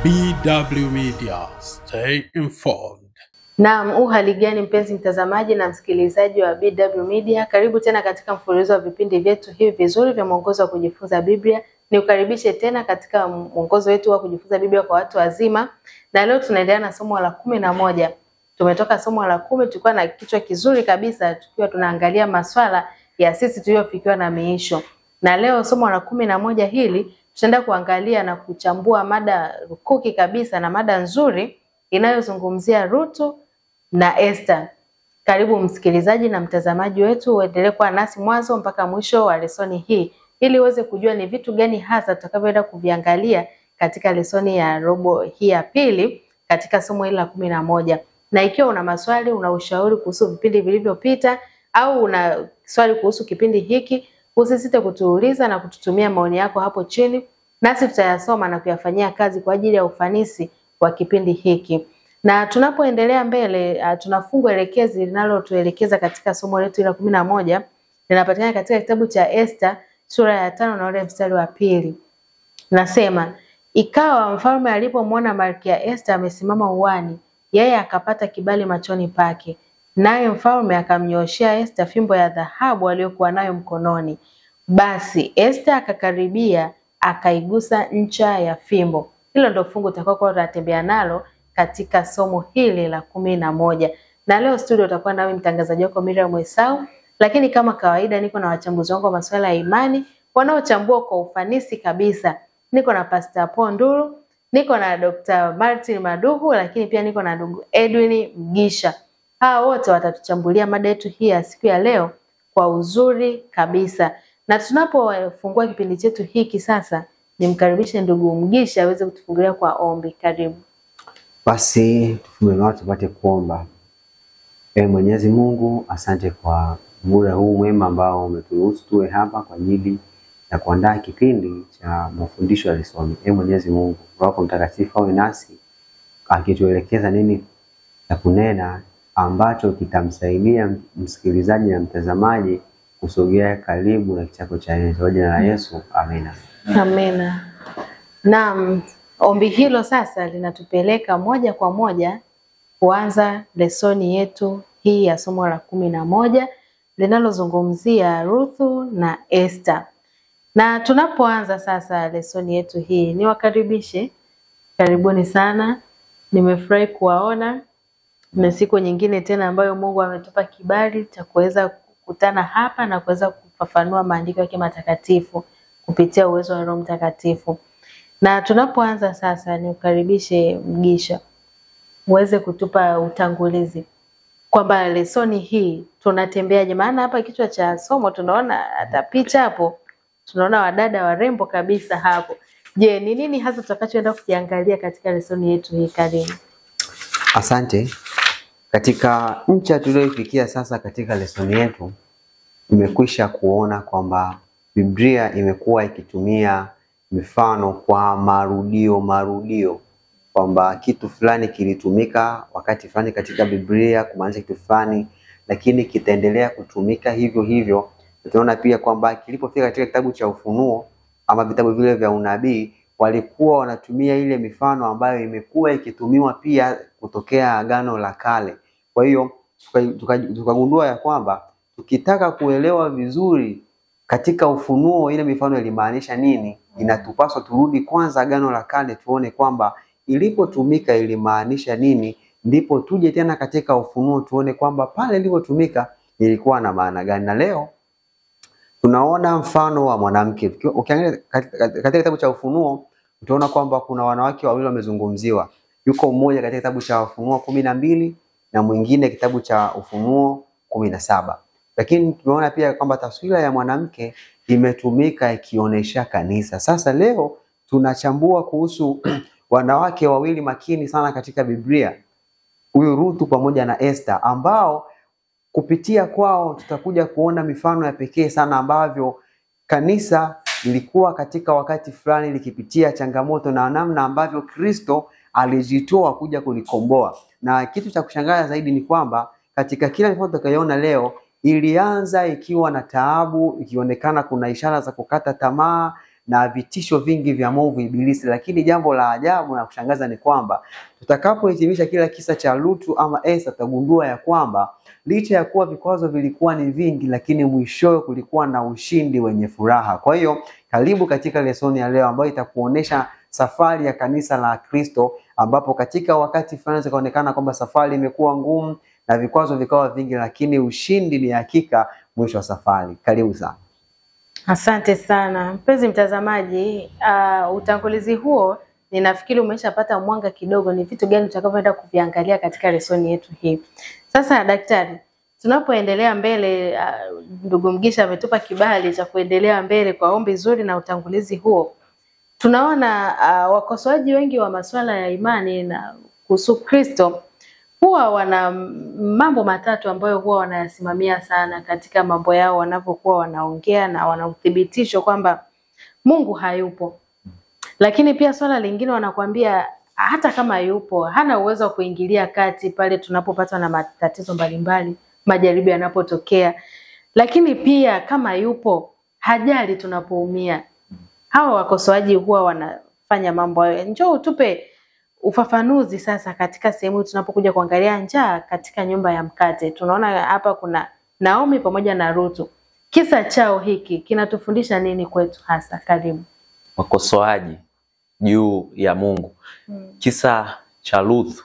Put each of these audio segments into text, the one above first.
BW Media, stay informed. Naam, hali gani mpenzi mtazamaji na msikilizaji wa BW Media, karibu tena katika mfululizo wa vipindi vyetu hivi vizuri vya mwongozo wa kujifunza Biblia. Niukaribishe tena katika mwongozo wetu wa kujifunza Biblia kwa watu wazima, na leo tunaendelea na somo la 11. Tumetoka somo la 10, tulikuwa na kichwa kizuri kabisa tukiwa tunaangalia maswala ya sisi tuliofikiwa na miisho. Na leo somo la 11 hili tutaenda kuangalia na kuchambua mada rukuki kabisa na mada nzuri inayozungumzia Ruthu na Esther. Karibu msikilizaji na mtazamaji wetu, uendelee kuwa nasi mwanzo mpaka mwisho wa lesoni hii ili uweze kujua ni vitu gani hasa tutakavyoenda kuviangalia katika lesoni ya robo hii ya pili katika somo hili la 11. Na ikiwa una maswali, una ushauri kuhusu vipindi vilivyopita au una swali kuhusu kipindi hiki, usisite kutuuliza na kututumia maoni yako hapo chini, nasi tutayasoma na kuyafanyia kazi kwa ajili ya ufanisi wa kipindi hiki. Na tunapoendelea mbele, tuna fungu elekezi linalotuelekeza katika somo letu la 11. Linapatikana katika kitabu cha Esther sura ya 5 na ule mstari wa 2. Nasema, ikawa mfalme alipomwona Malkia Esther amesimama uani, yeye akapata kibali machoni pake. Naye mfalme akamnyooshea Esther fimbo ya dhahabu aliyokuwa nayo mkononi. Basi Esther akakaribia, akaigusa ncha ya fimbo. Hilo ndio fungu tutakokuwa tunatembea nalo katika somo hili la 11. Na leo studio utakuwa nawe mtangazaji wako Miriam Esau, lakini kama kawaida niko na wachambuzi wangu wa masuala ya imani wanaochambua kwa ufanisi kabisa. Niko na Pastor Ponduru, niko na Dr. Martin Maduhu, lakini pia niko na ndugu Edwin Mgisha. Hao wote watatuchambulia mada yetu hii ya siku ya leo kwa uzuri kabisa. Na tunapofungua kipindi chetu hiki sasa, nimkaribishe ndugu Mgisha aweze kutufungulia kwa ombi. Karibu. Basi tufungue na tupate kuomba. Mwenyezi Mungu, asante kwa muda huu mwema ambao umeturuhusu tuwe hapa kwa ajili ya kuandaa kipindi cha mafundisho ya lesoni. Mwenyezi Mungu, Roho wako Mtakatifu awe nasi akituelekeza nini na kunena ambacho kitamsaidia msikilizaji na mtazamaji kusogea karibu na kichako cha Yesu. Kwa jina la Yesu, amina. Amina. Naam, ombi hilo sasa linatupeleka moja kwa moja kuanza lesoni yetu hii ya somo la 11 linalozungumzia Ruthu na Esther. Na tunapoanza sasa lesoni yetu hii, niwakaribishe. Karibuni sana. Nimefurahi kuwaona. Na siku nyingine tena ambayo Mungu ametupa kibali cha kuweza kukutana hapa na kuweza kufafanua maandiko yake matakatifu kupitia uwezo wa Roho Mtakatifu. Na tunapoanza sasa, niukaribishe Mgisha uweze kutupa utangulizi kwamba lesoni hii tunatembeaje. Maana hapa kichwa cha somo tunaona hata picha hapo, tunaona wadada warembo kabisa hapo. Je, ni nini hasa tutakachoenda kukiangalia katika lesoni yetu hii? Karibu. Asante. Katika ncha tulioifikia sasa katika lesoni yetu, tumekwisha kuona kwamba Biblia imekuwa ikitumia mifano kwa marudio kwamba kitu fulani kilitumika wakati fulani katika Biblia kumaanisha kitu fulani, lakini kitaendelea kutumika hivyo hivyo. Tunaona pia kwamba kilipofika katika kitabu cha Ufunuo ama vitabu vile vya unabii, walikuwa wanatumia ile mifano ambayo imekuwa ikitumiwa pia kutokea Agano la Kale. Kwa hiyo tukagundua ya kwamba tukitaka kuelewa vizuri katika Ufunuo ile mifano ilimaanisha nini, inatupaswa turudi kwanza Agano la Kale tuone kwamba ilipotumika ilimaanisha nini, ndipo tuje tena katika Ufunuo tuone kwamba pale ilipotumika ilikuwa na maana gani. Na leo tunaona mfano wa mwanamke. Ukiangalia katika kitabu cha Ufunuo utaona kwamba kuna wanawake wawili wamezungumziwa. Yuko mmoja katika kitabu cha Ufunuo 12 na mwingine kitabu cha Ufunuo 17. Lakini tumeona pia kwamba taswira ya mwanamke imetumika ikionyesha kanisa. Sasa leo tunachambua kuhusu wanawake wawili makini sana katika Biblia, huyu Ruthu pamoja na Esther, ambao kupitia kwao tutakuja kuona mifano ya pekee sana ambavyo kanisa lilikuwa katika wakati fulani likipitia changamoto na namna ambavyo Kristo alijitoa kuja kulikomboa. Na kitu cha kushangaza zaidi ni kwamba katika kila mifano tutakayoona leo ilianza ikiwa na taabu, ikionekana kuna ishara za kukata tamaa, na vitisho vingi vya mwovu ibilisi. Lakini jambo la ajabu na kushangaza ni kwamba tutakapohitimisha kila kisa cha Ruthu ama Esta, tutagundua ya kwamba licha ya kuwa vikwazo vilikuwa ni vingi, lakini mwishowe kulikuwa na ushindi wenye furaha. Kwa hiyo karibu katika lesoni ya leo ambayo itakuonesha safari ya kanisa la Kristo, ambapo katika wakati fulani zikaonekana kwamba safari imekuwa ngumu na vikwazo vikawa vingi, lakini ushindi ni hakika mwisho wa safari. Karibu sana. Asante sana mpenzi mtazamaji. Utangulizi huo ninafikiri umeshapata mwanga kidogo ni vitu gani tutakavyoenda kuviangalia katika lesoni yetu hii. Sasa daktari, tunapoendelea mbele, ndugu Mgisha ametupa kibali cha kuendelea mbele kwa ombi zuri na utangulizi huo. Tunaona wakosoaji wengi wa masuala ya imani na kuhusu Kristo huwa wana mambo matatu ambayo huwa wanayasimamia sana katika mambo yao wanavyokuwa wanaongea, na wana uthibitisho kwamba Mungu hayupo. Lakini pia swala lingine wanakuambia hata kama yupo, hana uwezo wa kuingilia kati pale tunapopatwa na matatizo mbalimbali, majaribu yanapotokea. Lakini pia kama yupo, hajali tunapoumia. Hawa wakosoaji huwa wanafanya mambo hayo. Njoo utupe ufafanuzi sasa katika sehemu tunapokuja kuangalia njaa katika nyumba ya mkate. Tunaona hapa kuna Naomi pamoja na Ruthu. Kisa chao hiki kinatufundisha nini kwetu hasa? Karibu. Wakosoaji juu ya Mungu. Kisa cha Ruthu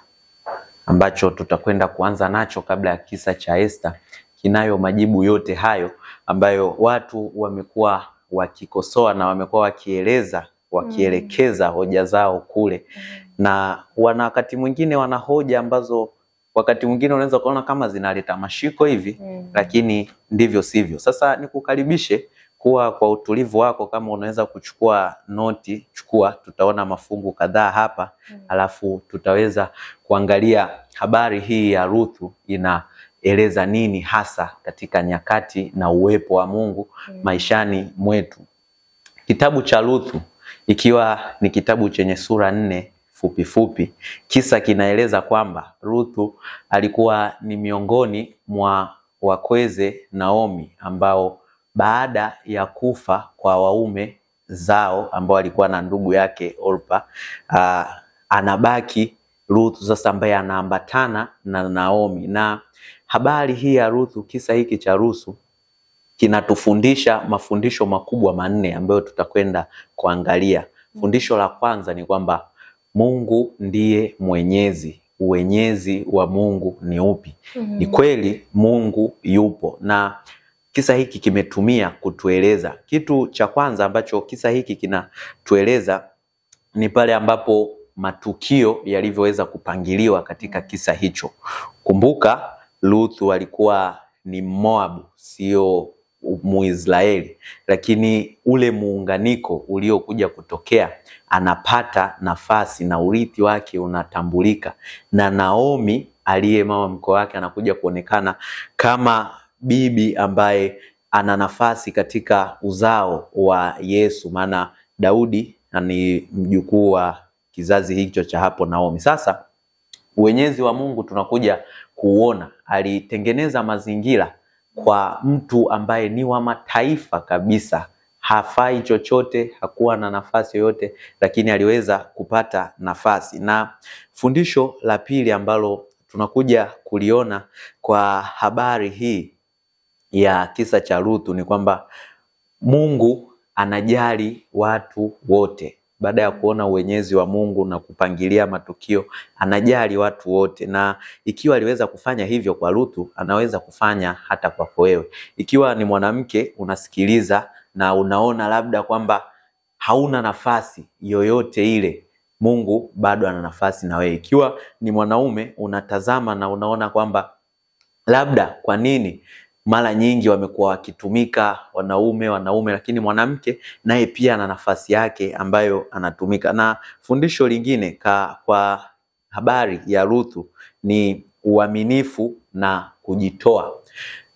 ambacho tutakwenda kuanza nacho kabla ya kisa cha Esta kinayo majibu yote hayo ambayo watu wamekuwa wakikosoa na wamekuwa wakielekeza hoja zao kule. Na wakati mwingine wana hoja ambazo wakati mwingine unaweza kuona kama zinaleta mashiko hivi, lakini ndivyo sivyo. Sasa nikukaribishe kuwa kwa utulivu wako, kama unaweza kuchukua noti, chukua. Tutaona mafungu kadhaa hapa, alafu tutaweza kuangalia habari hii ya Ruthu inaeleza nini hasa katika nyakati na uwepo wa Mungu maishani mwetu. Kitabu cha Ruthu ikiwa ni kitabu chenye sura 4 fupi. Kisa kinaeleza kwamba Ruthu alikuwa ni miongoni mwa wakweze Naomi ambao baada ya kufa kwa waume zao ambao alikuwa na ndugu yake Orpa, anabaki Ruthu sasa ambaye anaambatana na Naomi. Na habari hii ya Ruthu, kisa hiki cha Ruthu kinatufundisha mafundisho makubwa 4 ambayo tutakwenda kuangalia. Fundisho la kwanza ni kwamba Mungu ndiye mwenyezi. Uwenyezi wa Mungu ni upi? Ni kweli Mungu yupo, na kisa hiki kimetumia kutueleza kitu cha kwanza ambacho kisa hiki kinatueleza ni pale ambapo matukio yalivyoweza kupangiliwa katika kisa hicho. Kumbuka Ruthu alikuwa ni Moabu, sio Muisraeli, lakini ule muunganiko uliokuja kutokea, anapata nafasi na urithi wake unatambulika, na Naomi aliye mama mkwe wake anakuja kuonekana kama bibi ambaye ana nafasi katika uzao wa Yesu, maana Daudi ni mjukuu wa kizazi hicho cha hapo Naomi. Sasa uwenyezi wa Mungu tunakuja kuona, alitengeneza mazingira kwa mtu ambaye ni wa mataifa kabisa, hafai chochote, hakuwa na nafasi yoyote, lakini aliweza kupata nafasi. Na fundisho la pili ambalo tunakuja kuliona kwa habari hii ya kisa cha Ruthu ni kwamba Mungu anajali watu wote. Baada ya kuona uwenyezi wa Mungu na kupangilia matukio, anajali watu wote. Na ikiwa aliweza kufanya hivyo kwa Ruthu, anaweza kufanya hata kwako wewe. Ikiwa ni mwanamke unasikiliza na unaona labda kwamba hauna nafasi yoyote ile, Mungu bado ana nafasi na wewe. Ikiwa ni mwanaume unatazama na unaona kwamba labda kwa nini mara nyingi wamekuwa wakitumika wanaume, lakini mwanamke naye pia ana nafasi yake ambayo anatumika. Na fundisho lingine kwa habari ya Ruthu ni uaminifu na kujitoa.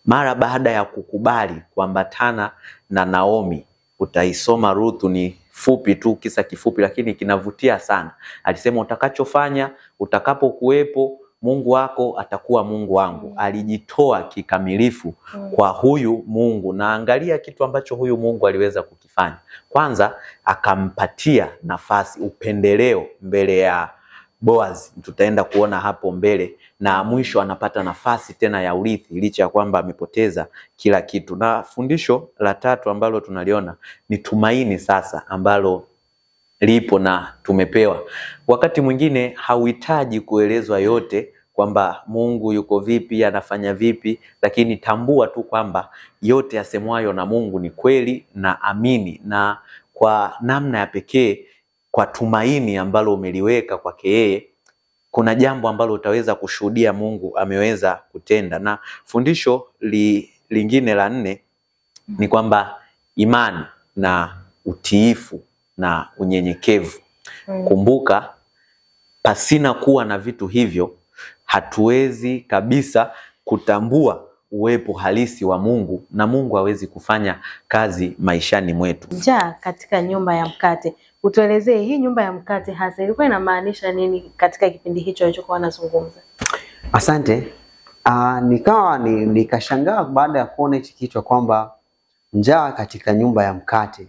Mara baada ya kukubali kuambatana na Naomi, utaisoma Ruthu, ni fupi tu, kisa kifupi lakini kinavutia sana. Alisema utakachofanya, utakapokuwepo, Mungu wako atakuwa Mungu wangu. Alijitoa kikamilifu kwa huyu Mungu, na angalia kitu ambacho huyu Mungu aliweza kukifanya. Kwanza akampatia nafasi, upendeleo mbele ya Boaz, tutaenda kuona hapo mbele, na mwisho anapata nafasi tena ya urithi licha ya kwamba amepoteza kila kitu. Na fundisho la tatu ambalo tunaliona ni tumaini sasa ambalo lipo na tumepewa. Wakati mwingine hauhitaji kuelezwa yote kwamba Mungu yuko vipi, anafanya vipi, lakini tambua tu kwamba yote yasemwayo na Mungu ni kweli na amini, na kwa namna ya pekee kwa tumaini ambalo umeliweka kwake yeye, kuna jambo ambalo utaweza kushuhudia Mungu ameweza kutenda. Na fundisho lingine la 4 ni kwamba imani na utiifu na unyenyekevu. Kumbuka, pasina kuwa na vitu hivyo hatuwezi kabisa kutambua uwepo halisi wa Mungu, na Mungu hawezi kufanya kazi maishani mwetu. Njaa katika nyumba ya mkate. Utuelezee hii nyumba ya mkate hasa ilikuwa inamaanisha nini katika kipindi hicho alichokuwa anazungumza? Asante. Nikashangaa baada ya kuona hichi kichwa kwamba njaa katika nyumba ya mkate.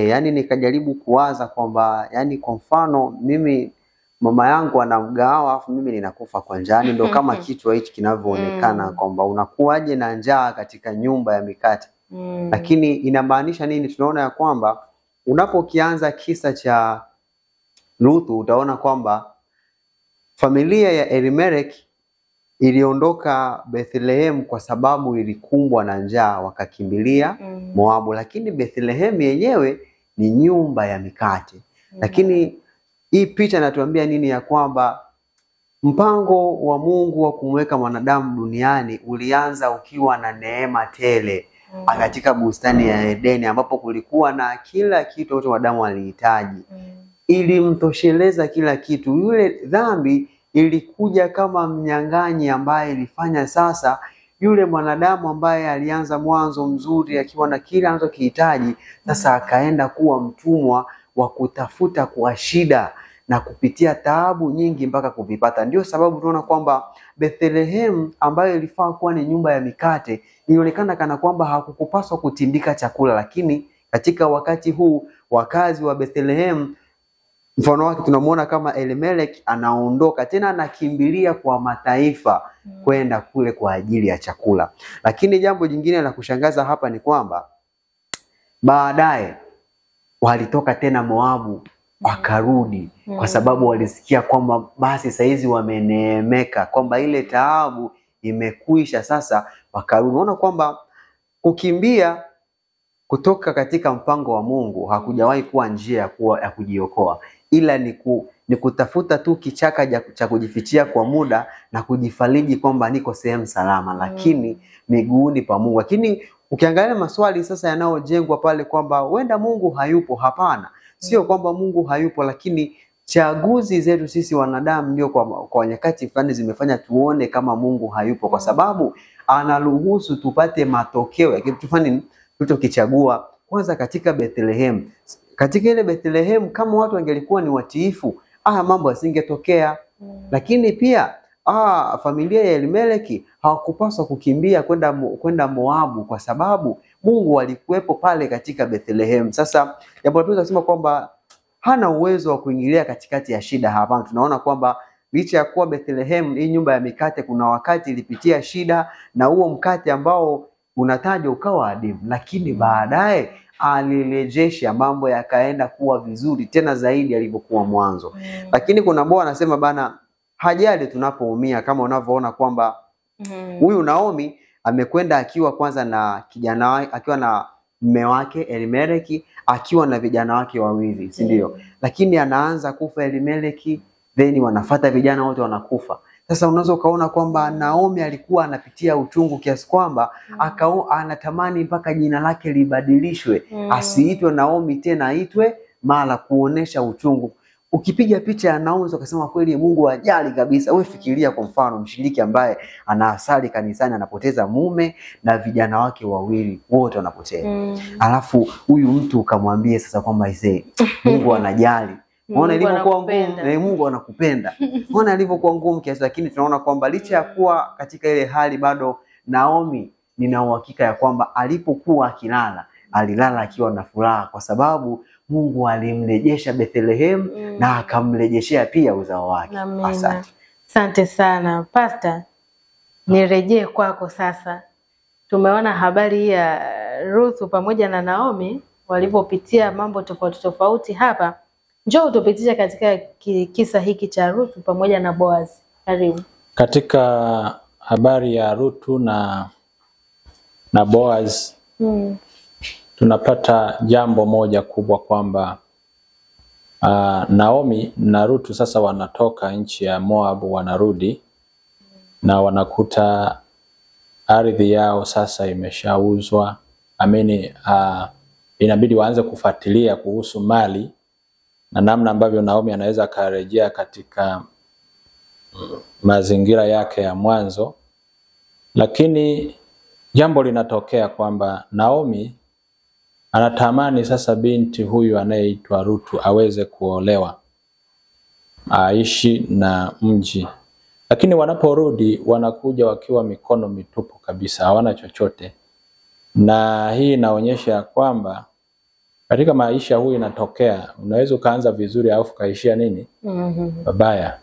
Yani nikajaribu kuwaza kwamba, yani kwa mfano mimi mama yangu ana mgahawa afu mimi ninakufa kwa njaa. Ndio kama kichwa hichi kinavyoonekana kwamba unakuaje na njaa katika nyumba ya mikate. Lakini inamaanisha nini? Tunaona ya kwamba unapokianza kisa cha Ruthu utaona kwamba familia ya Elimelech iliondoka Bethlehem kwa sababu ilikumbwa na njaa, wakakimbilia Moabu. Lakini Bethlehem yenyewe ni nyumba ya mikate. Lakini hii picha inatuambia nini? Ya kwamba mpango wa Mungu wa kumweka mwanadamu duniani ulianza ukiwa na neema tele katika bustani ya Edeni, ambapo kulikuwa na kila kitu ambacho mwanadamu alihitaji. Ilimtosheleza kila kitu. Yule dhambi ilikuja kama mnyang'anyi ambaye ilifanya sasa yule mwanadamu ambaye alianza mwanzo mzuri akiwa na kila anachokihitaji, sasa akaenda kuwa mtumwa wa kutafuta kwa shida na kupitia taabu nyingi mpaka kuvipata. Ndio sababu tunaona kwamba Bethlehem ambayo ilifaa kuwa ni nyumba ya mikate ilionekana kana kwamba hakukupaswa kutindika chakula, lakini katika wakati huu wakazi wa Bethlehem, mfano wake tunamuona kama Elimelech anaondoka tena, anakimbilia kwa mataifa kwenda kule kwa ajili ya chakula. Lakini jambo jingine la kushangaza hapa ni kwamba baadaye walitoka tena Moabu wakarudi, kwa sababu walisikia kwamba basi saizi wameneemeka, kwamba ile taabu imekwisha, sasa wakarudi. Unaona kwamba kukimbia kutoka katika mpango wa Mungu hakujawahi kuwa njia ya kujiokoa, ila ni kutafuta tu kichaka cha kujifichia kwa muda na kujifariji kwamba niko sehemu salama, lakini miguuni pa Mungu. Lakini ukiangalia maswali sasa yanayojengwa pale kwamba wenda Mungu hayupo, hapana. Sio kwamba Mungu hayupo, lakini chaguzi zetu sisi wanadamu ndio kwa nyakati fulani zimefanya tuone kama Mungu hayupo, kwa sababu anaruhusu tupate matokeo ya kitu fulani tulichokichagua. Kwanza katika Bethlehem, katika ile Bethlehem kama watu wangelikuwa ni watiifu, mambo yasingetokea. Lakini pia familia ya Elimelech hawakupaswa kukimbia kwenda Moabu, kwa sababu Mungu alikuwepo pale katika Bethlehem. Sasa jambo la tunasema kwamba hana uwezo wa kuingilia katikati ya shida hapa. Tunaona kwamba licha ya kuwa Bethlehem hii nyumba ya mikate kuna wakati ilipitia shida, na huo mkate ambao unatajwa ukawa adimu, lakini baadaye alirejesha, mambo yakaenda kuwa vizuri tena zaidi alivyokuwa mwanzo. Lakini kuna ambao anasema bana, hajali tunapoumia, kama unavyoona kwamba huyu Naomi amekwenda akiwa kwanza na kijana wake, akiwa na mume wake Elimelech, akiwa na vijana wake wawili, si ndio? Lakini anaanza kufa Elimelech, then wanafuata vijana wote wanakufa. Sasa unaweza ukaona kwamba Naomi alikuwa anapitia uchungu kiasi kwamba anatamani mpaka jina lake libadilishwe, asiitwe Naomi tena, aitwe Mara, kuonesha uchungu. Ukipiga picha ya Naomi ukasema kweli Mungu ajali kabisa. Wewe fikiria kwa mfano mshiriki ambaye anaasali kanisani anapoteza mume na vijana wake wawili wote wanapotea. Alafu huyu mtu ukamwambie sasa kwamba Mungu anajali Unaona ilivyokuwa ngumu, na Mungu anakupenda. Unaona ilivyokuwa ngumu kiasi, lakini tunaona kwamba licha ya kuwa katika ile hali bado Naomi, nina uhakika ya kwamba alipokuwa akilala, alilala akiwa na furaha kwa sababu Mungu alimrejesha Bethlehem na akamrejeshea pia uzao wake. Asante. Asante sana. Pastor, nirejee kwako sasa. Tumeona habari ya Ruth pamoja na Naomi walivyopitia mambo tofauti tofauti hapa. Njoo tupitishe katika kisa hiki cha Ruth pamoja na Boaz. Karibu. Katika habari ya Ruth na Boaz tunapata jambo moja kubwa kwamba Naomi na Ruth sasa wanatoka nchi ya Moab, wanarudi na wanakuta ardhi yao sasa imeshauzwa. Inabidi waanze kufuatilia kuhusu mali na namna ambavyo Naomi anaweza karejea katika mazingira yake ya mwanzo. Lakini jambo linatokea kwamba Naomi anatamani sasa binti huyu anayeitwa Ruth aweze kuolewa, aishi na mji. Lakini wanaporudi wanakuja wakiwa mikono mitupu kabisa, hawana chochote. Na hii inaonyesha kwamba katika maisha huyu inatokea, unaweza ukaanza vizuri alafu kaishia nini? Babaya.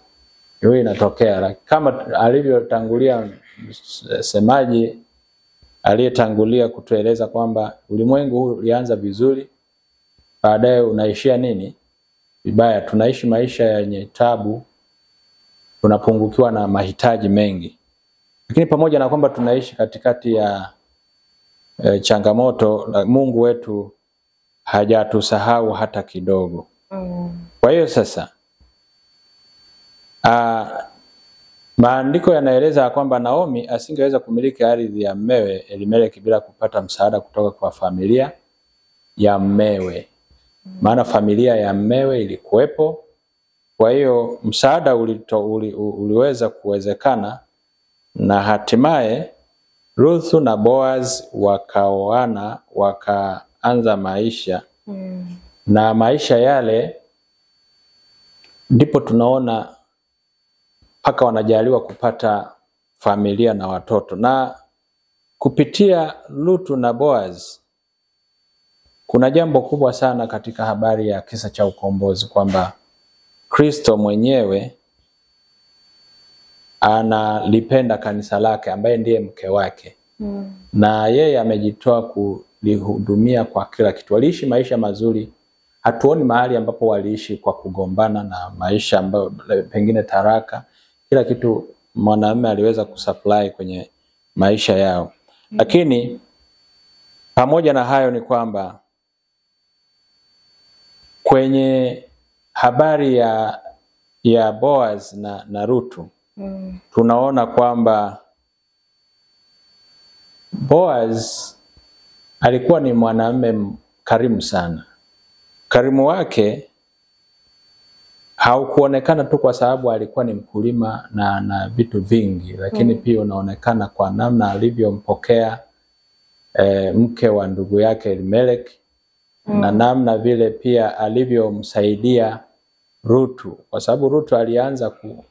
Hiyo inatokea. Kama alivyotangulia semaji aliyetangulia kutueleza kwamba ulimwengu huu ulianza vizuri, baadaye unaishia nini? Vibaya. Tunaishi maisha yenye tabu, tunapungukiwa na mahitaji mengi. Lakini pamoja na kwamba tunaishi katikati ya changamoto, Mungu wetu hajatusahau hata kidogo. Kwa hiyo sasa maandiko yanaeleza kwamba Naomi asingeweza kumiliki ardhi ya mmewe Elimeleki bila kupata msaada kutoka kwa familia ya mmewe. Maana familia ya mmewe ilikuwepo. Kwa hiyo msaada uliweza kuwezekana, na hatimaye Ruth na Boaz wakaoana, wakaanza maisha. Na maisha yale ndipo tunaona mpaka wanajaliwa kupata familia na watoto. Na kupitia Ruth na Boaz kuna jambo kubwa sana katika habari ya kisa cha ukombozi, kwamba Kristo mwenyewe analipenda kanisa lake ambaye ndiye mke wake. Na yeye amejitoa kulihudumia kwa kila kitu. Waliishi maisha mazuri. Hatuoni mahali ambapo waliishi kwa kugombana na maisha ambayo pengine taraka. Kila kitu mwanamume aliweza kusupply kwenye maisha yao. Lakini pamoja na hayo ni kwamba kwenye habari ya Boaz na Ruth tunaona kwamba Boaz alikuwa ni mwanamume karimu sana. Karimu wake haukuonekana tu kwa sababu alikuwa ni mkulima na vitu vingi, lakini pia unaonekana kwa namna alivyompokea mke wa ndugu yake Elimeleki, na namna vile pia alivyomsaidia Ruth, kwa sababu Ruth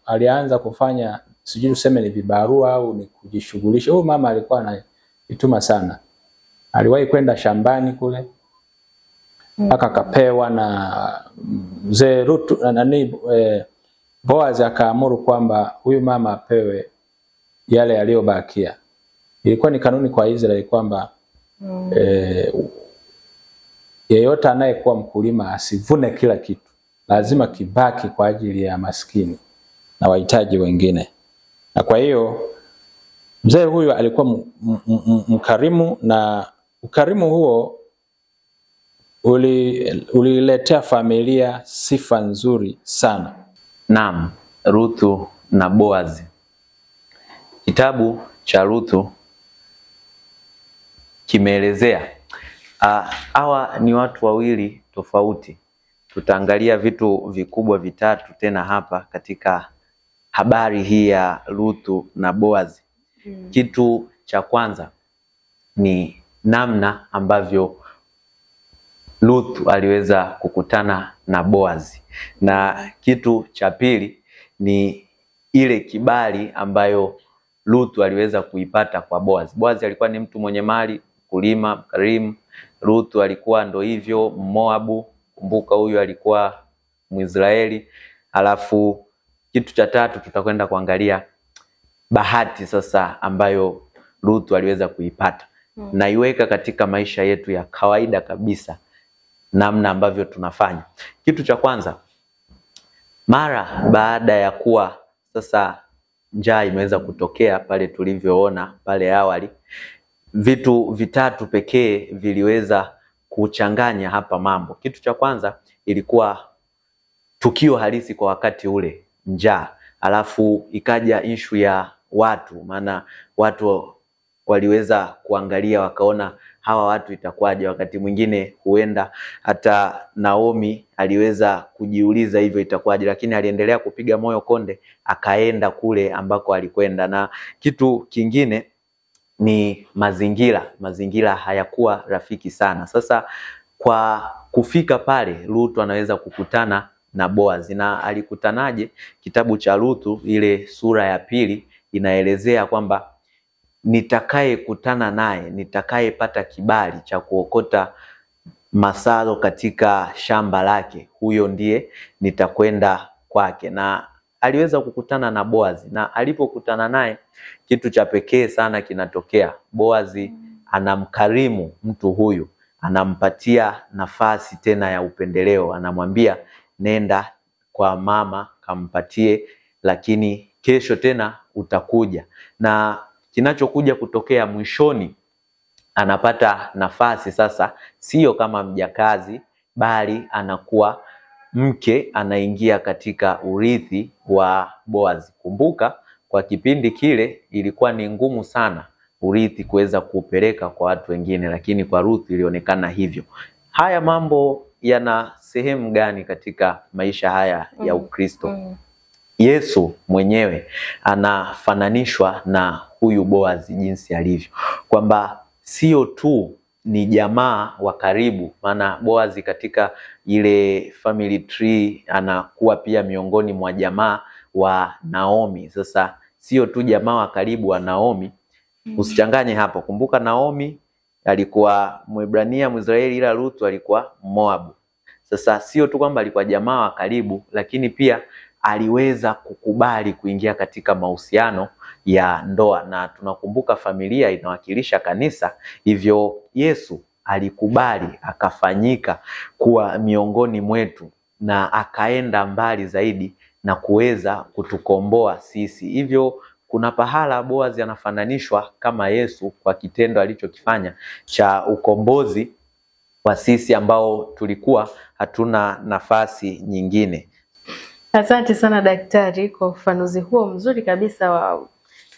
alianza kufanya, sijui useme ni vibarua au ni kujishughulisha. Huyu mama alikuwa anajituma sana. Aliwahi kwenda shambani kule mpaka akapewa na mzee Ruth Boaz akaamuru kwamba huyu mama apewe yale yaliyobakia. Ilikuwa ni kanuni kwa Israeli kwamba yeyote anayekuwa mkulima asivune kila kitu, lazima kibaki kwa ajili ya maskini na wahitaji wengine. Na kwa hiyo mzee huyu alikuwa mkarimu, na ukarimu huo uliletea familia sifa nzuri sana. Naam, Ruth na Boaz. Kitabu cha Ruth kimeelezea hawa ni watu wawili tofauti. Tutaangalia vitu vikubwa vitatu tena hapa katika habari hii ya Ruth na Boaz. Kitu cha kwanza ni namna ambavyo Ruth aliweza kukutana na Boazi. Na kitu cha pili ni ile kibali ambayo Ruth aliweza kuipata kwa Boazi. Boazi alikuwa ni mtu mwenye mali, kulima, mkarimu. Ruth alikuwa ndo hivyo Moabu. Kumbuka huyu alikuwa Mwisraeli. Alafu kitu cha tatu tutakwenda kuangalia bahati sasa ambayo Ruth aliweza kuipata. Na iweka katika maisha yetu ya kawaida kabisa, namna ambavyo tunafanya. Kitu cha kwanza, mara baada ya kuwa sasa njaa imeweza kutokea pale tulivyoona pale awali, vitu vitatu pekee viliweza kuchanganya hapa mambo. Kitu cha kwanza ilikuwa tukio halisi kwa wakati ule, njaa. Alafu ikaja issue ya watu, maana watu waliweza kuangalia wakaona hawa watu itakuwaje. Wakati mwingine huenda hata Naomi aliweza kujiuliza hivyo itakuwaje, lakini aliendelea kupiga moyo konde, akaenda kule ambako alikwenda. Na kitu kingine ni mazingira hayakuwa rafiki sana. Sasa kwa kufika pale, Ruth anaweza kukutana na Boazi. Na alikutanaje? Kitabu cha Ruth ile sura ya 2 inaelezea kwamba nitakaye kutana naye, nitakayepata kibali cha kuokota masalo katika shamba lake, huyo ndiye nitakwenda kwake. Na aliweza kukutana na Boazi, na alipokutana naye kitu cha pekee sana kinatokea. Boazi anamkarimu mtu huyu, anampatia nafasi tena ya upendeleo, anamwambia nenda kwa mama kampatie, lakini kesho tena utakuja. Na kinachokuja kutokea mwishoni, anapata nafasi sasa, sio kama mjakazi, bali anakuwa mke, anaingia katika urithi wa Boazi. Kumbuka kwa kipindi kile ilikuwa ni ngumu sana urithi kuweza kupeleka kwa watu wengine, lakini kwa Ruth ilionekana hivyo. Haya mambo yana sehemu gani katika maisha haya ya Ukristo? Yesu mwenyewe anafananishwa na huyu Boazi jinsi alivyo, kwamba sio tu ni jamaa wa karibu, maana Boazi katika ile family tree anakuwa pia miongoni mwa jamaa wa Naomi. Sasa sio tu jamaa wa karibu wa Naomi, usichanganye hapo. Kumbuka Naomi alikuwa Mwebrania, Mwisraeli, ila Ruth alikuwa Moabu. Sasa sio tu kwamba alikuwa jamaa wa karibu, lakini pia aliweza kukubali kuingia katika mahusiano ya ndoa. Na tunakumbuka familia inawakilisha kanisa, hivyo Yesu alikubali akafanyika kuwa miongoni mwetu, na akaenda mbali zaidi na kuweza kutukomboa sisi. Hivyo kuna pahala Boazi anafananishwa kama Yesu kwa kitendo alichokifanya cha ukombozi wa sisi ambao tulikuwa hatuna nafasi nyingine. Asante sana daktari kwa ufafanuzi huo mzuri kabisa wa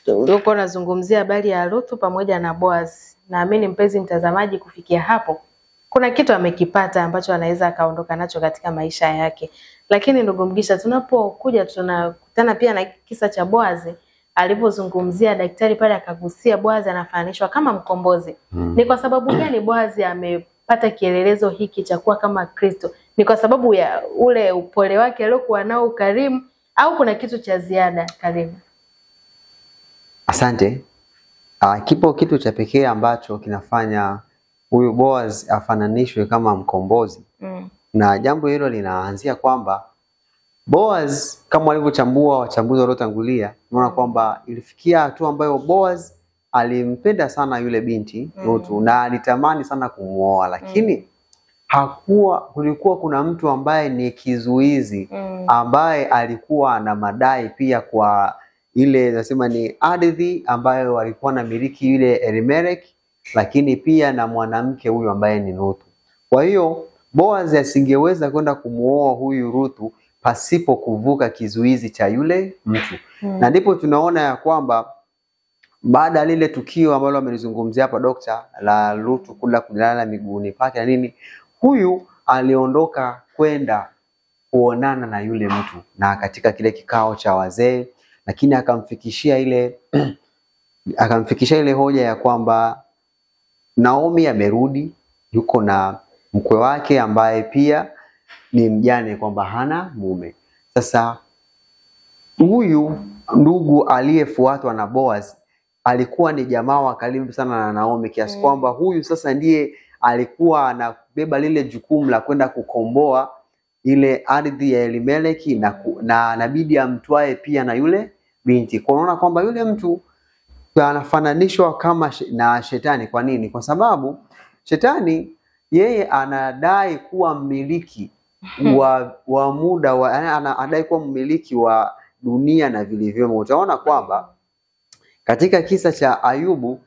uliokuwa unazungumzia habari ya Ruth pamoja na Boazi. Naamini mpenzi mtazamaji kufikia hapo kuna kitu amekipata ambacho anaweza akaondoka nacho katika maisha yake. Lakini ndugu Mgisha, tunapokuja tunakutana pia na kisa cha Boazi alipozungumzia daktari pale akagusia Boazi anafananishwa kama mkombozi. Ni kwa sababu gani Boazi amepata kielelezo hiki cha kuwa kama Kristo? Ni kwa sababu ya ule upole wake aliokuwa nao, ukarimu, au kuna kitu cha ziada? Karibu. Asante. Kipo kitu cha pekee ambacho kinafanya huyu Boazi afananishwe kama mkombozi. Na jambo hilo linaanzia kwamba Boazi, kama walivyochambua wachambuzi waliotangulia, unaona kwamba ilifikia hatua ambayo Boazi alimpenda sana yule binti Ruth na alitamani sana kumuoa, lakini kulikuwa kuna mtu ambaye ni kizuizi, ambaye alikuwa na madai pia kwa ile nasema ni ardhi ambayo walikuwa na miliki yule Elimelech, lakini pia na mwanamke huyu ambaye ni Ruth. Kwa hiyo Boazi asingeweza kwenda kumuoa huyu Ruth pasipo kuvuka kizuizi cha yule mtu. Na ndipo tunaona ya kwamba baada ya lile tukio ambalo amelizungumzia hapa dokta la Ruth kula kulala miguuni pake na nini, huyu aliondoka kwenda kuonana na yule mtu na katika kile kikao cha wazee, lakini akamfikishia ile hoja ya kwamba Naomi amerudi, yuko na mkwe wake ambaye pia ni mjane kwamba hana mume. Sasa huyu ndugu aliyefuatwa na Boaz alikuwa ni jamaa wa karibu sana na Naomi kiasi kwamba huyu sasa ndiye alikuwa anabeba lile jukumu la kwenda kukomboa ile ardhi ya Elimeleki na anabidi amtwae pia na yule binti. Kwa unaona kwamba yule mtu anafananishwa kama na shetani. Kwa nini? Kwa sababu shetani yeye anadai kuwa mmiliki wa muda anadai kuwa mmiliki wa dunia na vilivyomo. Utaona kwamba katika kisa cha Ayubu